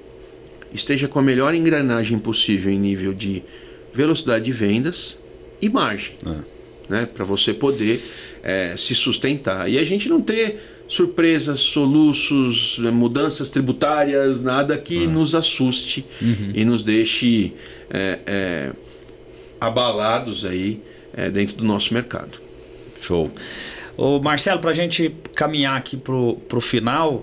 S2: esteja com a melhor engrenagem possível em nível de velocidade de vendas e margem, né? Para você poder se sustentar. E a gente não ter surpresas, soluços, mudanças tributárias, nada que nos assuste e nos deixe abalados aí dentro do nosso mercado.
S3: Show. Ô Marcelo, para a gente caminhar aqui pro final,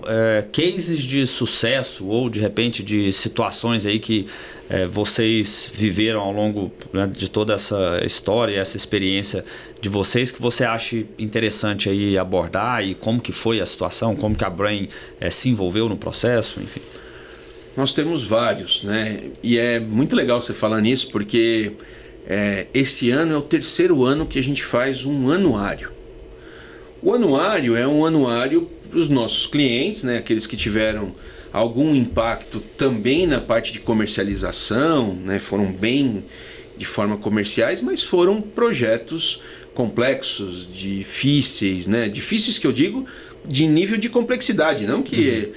S3: cases de sucesso ou de repente de situações aí que vocês viveram ao longo, né, de toda essa história, essa experiência de vocês, que você acha interessante aí abordar, e como que foi a situação, como que a Brain se envolveu no processo, enfim.
S2: Nós temos vários, né? E é muito legal você falar nisso, porque esse ano é o 3º ano que a gente faz um anuário. O anuário é um anuário para os nossos clientes, né? Aqueles que tiveram algum impacto também na parte de comercialização, né? Foram bem de forma comerciais, mas foram projetos complexos, difíceis, né? Difíceis que eu digo de nível de complexidade, não que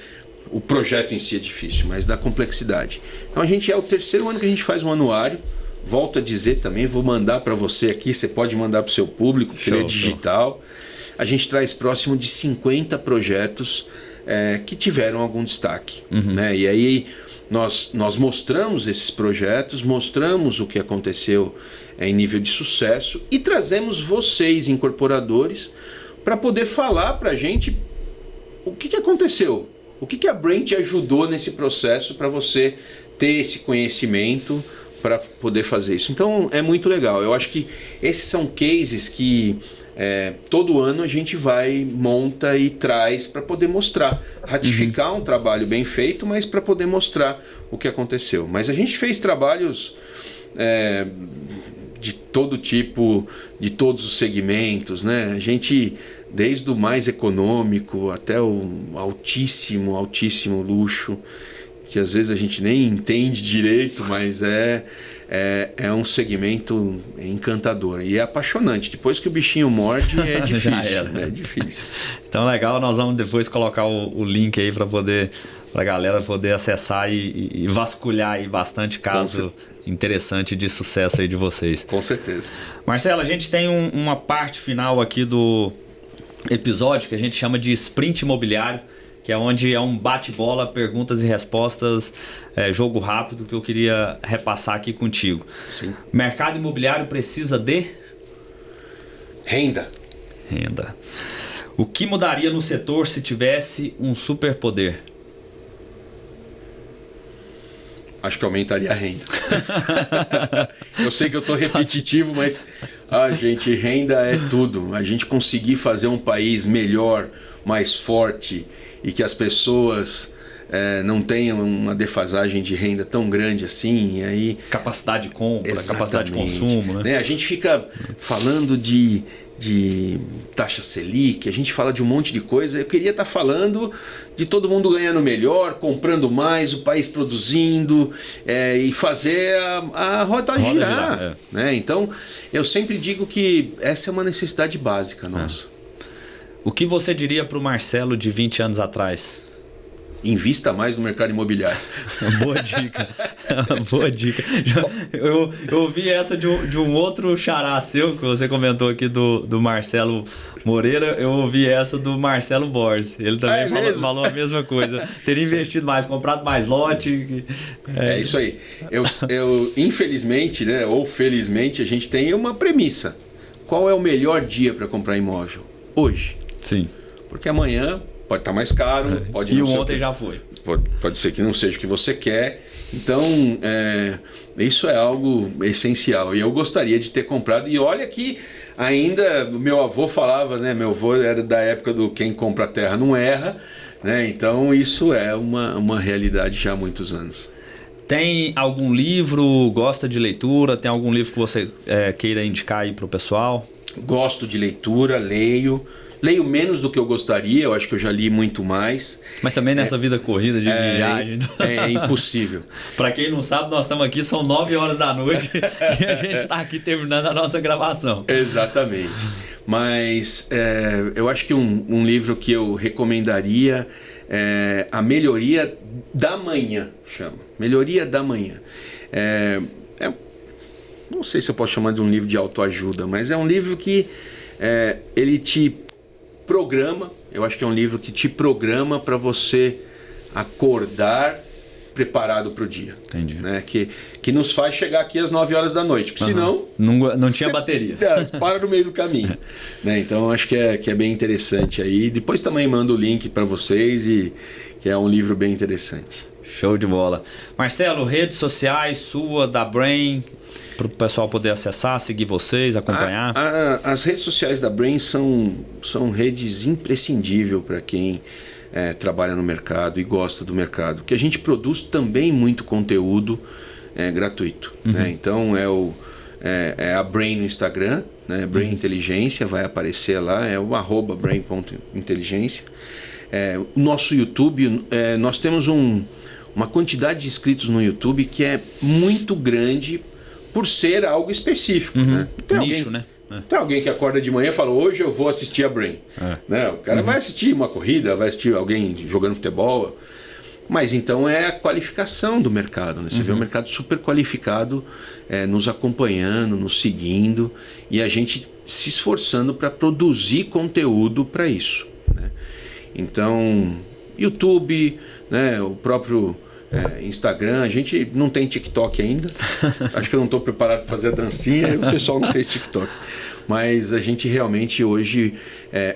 S2: o projeto em si é difícil, mas da complexidade. Então a gente é o 3º ano que a gente faz um anuário. Volto a dizer também, vou mandar para você aqui, você pode mandar para o seu público, porque ele é digital. A gente traz próximo de 50 projetos que tiveram algum destaque. Né? E aí nós mostramos esses projetos, mostramos o que aconteceu em nível de sucesso e trazemos vocês, incorporadores, para poder falar para a gente o que aconteceu, o que a Brain te ajudou nesse processo para você ter esse conhecimento para poder fazer isso. Então é muito legal. Eu acho que esses são cases que todo ano a gente monta e traz para poder mostrar, ratificar um trabalho bem feito, mas para poder mostrar o que aconteceu. Mas a gente fez trabalhos de todo tipo, de todos os segmentos, né? A gente, desde o mais econômico até o altíssimo luxo, que às vezes a gente nem entende direito, mas é um segmento encantador e é apaixonante. Depois que o bichinho morde, é difícil. É difícil.
S3: Então, legal, nós vamos depois colocar o link aí para a galera poder acessar e vasculhar aí bastante caso interessante de sucesso aí de vocês.
S2: Com certeza.
S3: Marcelo, a gente tem uma parte final aqui do episódio que a gente chama de sprint imobiliário, que é onde é um bate-bola, perguntas e respostas, jogo rápido, que eu queria repassar aqui contigo.
S2: Sim.
S3: Mercado imobiliário precisa de?
S2: Renda.
S3: O que mudaria no setor se tivesse um superpoder?
S2: Acho que aumentaria a renda. Eu sei que eu estou repetitivo, mas gente, renda é tudo. A gente conseguir fazer um país melhor, mais forte, e que as pessoas não tenham uma defasagem de renda tão grande assim, e aí
S3: capacidade de compra, capacidade de consumo, né?
S2: A gente fica falando de taxa Selic, a gente fala de um monte de coisa. Eu queria estar falando de todo mundo ganhando melhor, comprando mais, o país produzindo, e fazer a roda girar. Né? Então, eu sempre digo que essa é uma necessidade básica nossa.
S3: O que você diria para o Marcelo de 20 anos atrás?
S2: Invista mais no mercado imobiliário.
S3: Boa dica. Boa dica. Eu ouvi essa de um outro xará seu, que você comentou aqui do Marcelo Moreira. Eu ouvi essa do Marcelo Borges. Ele também falou a mesma coisa. Teria investido mais, comprado mais lote.
S2: É isso aí. Eu infelizmente, né, ou felizmente, a gente tem uma premissa. Qual é o melhor dia para comprar imóvel? Hoje.
S3: Sim.
S2: Porque amanhã pode estar mais caro, pode não ser.
S3: E ontem já foi.
S2: Pode ser que não seja o que você quer. Então, isso é algo essencial. E eu gostaria de ter comprado. E olha que ainda meu avô falava, né? Meu avô era da época do quem compra a terra não erra. Né? Então, isso é uma realidade já há muitos anos.
S3: Tem algum livro, gosta de leitura? Tem algum livro que você queira indicar aí para o pessoal?
S2: Gosto de leitura, leio. Leio menos do que eu gostaria, eu acho que eu já li muito mais.
S3: Mas também nessa vida corrida de viagem.
S2: É impossível.
S3: Para quem não sabe, nós estamos aqui, são 9 horas da noite e a gente está aqui terminando a nossa gravação.
S2: Exatamente. Mas eu acho que um livro que eu recomendaria é A Melhoria da Manhã, chama. Melhoria da Manhã. Não sei se eu posso chamar de um livro de autoajuda, mas é um livro que ele te programa. Eu acho que é um livro que te programa para você acordar preparado para o dia.
S3: Entendi.
S2: Né? Que nos faz chegar aqui às 9 horas da noite, porque senão...
S3: Não tinha bateria.
S2: Você para no meio do caminho. Né? Então acho que é bem interessante aí. Depois também mando o link para vocês, que é um livro bem interessante.
S3: Show de bola. Marcelo, redes sociais sua, da Brain, para o pessoal poder acessar, seguir vocês, acompanhar?
S2: As redes sociais da Brain são redes imprescindíveis para quem trabalha no mercado e gosta do mercado. Que a gente produz também muito conteúdo gratuito. Né? Então é a Brain no Instagram, né? Brain Inteligência, vai aparecer lá, é o @brain.inteligência. O nosso YouTube, nós temos uma quantidade de inscritos no YouTube que é muito grande por ser algo específico. Né?
S3: Nicho, né?
S2: Tem alguém que acorda de manhã e fala, hoje eu vou assistir a Brain. Né? O cara vai assistir uma corrida, vai assistir alguém jogando futebol. Mas então é a qualificação do mercado. Né? Você vê um mercado super qualificado nos acompanhando, nos seguindo e a gente se esforçando para produzir conteúdo para isso. Né? Então, YouTube, né? O próprio Instagram, a gente não tem TikTok ainda. Acho que eu não estou preparado para fazer a dancinha e o pessoal não fez TikTok. Mas a gente realmente hoje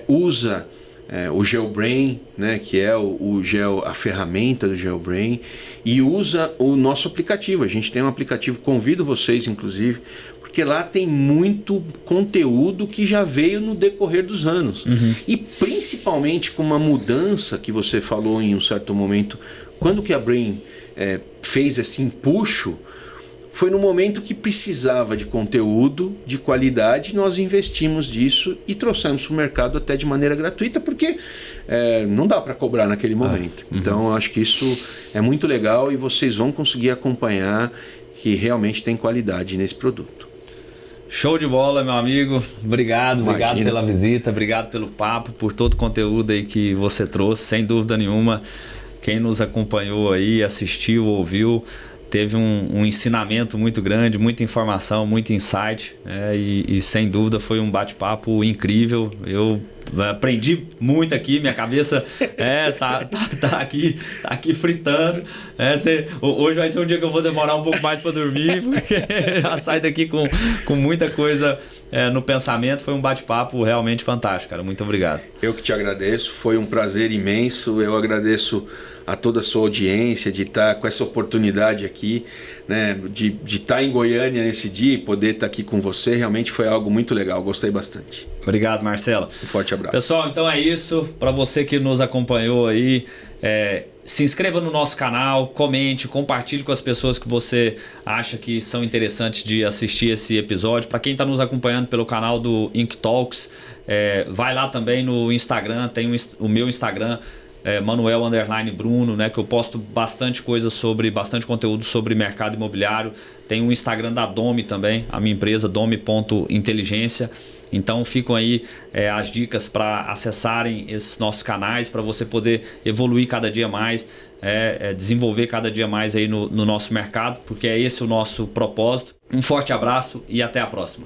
S2: usa o GeoBrain, né, que é a ferramenta do GeoBrain, e usa o nosso aplicativo. A gente tem um aplicativo, convido vocês inclusive, porque lá tem muito conteúdo que já veio no decorrer dos anos. E principalmente com uma mudança que você falou em um certo momento, quando que a Brain fez esse empuxo, foi no momento que precisava de conteúdo de qualidade, nós investimos disso e trouxemos para o mercado até de maneira gratuita, porque não dá para cobrar naquele momento. Então eu acho que isso é muito legal e vocês vão conseguir acompanhar que realmente tem qualidade nesse produto.
S3: Show de bola, meu amigo. Obrigado pela visita, obrigado pelo papo, por todo o conteúdo aí que você trouxe, sem dúvida nenhuma. Quem nos acompanhou aí, assistiu, ouviu, teve um ensinamento muito grande, muita informação, muito insight, e sem dúvida foi um bate-papo incrível. Eu aprendi muito aqui, minha cabeça tá aqui fritando. Hoje vai ser um dia que eu vou demorar um pouco mais para dormir, porque já saio daqui com muita coisa no pensamento. Foi um bate-papo realmente fantástico, cara. Muito obrigado.
S2: Eu que te agradeço, foi um prazer imenso. Eu agradeço a toda a sua audiência de estar com essa oportunidade aqui, né, de estar em Goiânia nesse dia e poder estar aqui com você. Realmente foi algo muito legal, gostei bastante.
S3: Obrigado, Marcelo.
S2: Um forte abraço.
S3: Pessoal, então é isso. Para você que nos acompanhou aí, se inscreva no nosso canal, comente, compartilhe com as pessoas que você acha que são interessantes de assistir esse episódio. Para quem está nos acompanhando pelo canal do Ink Talks, vai lá também no Instagram, tem o meu Instagram, Manuel_Bruno, né, que eu posto bastante conteúdo sobre mercado imobiliário. Tem o Instagram da Domi também, a minha empresa, Domi.inteligência. Então ficam aí as dicas para acessarem esses nossos canais, para você poder evoluir cada dia mais, desenvolver cada dia mais aí no nosso mercado, porque é esse o nosso propósito. Um forte abraço e até a próxima.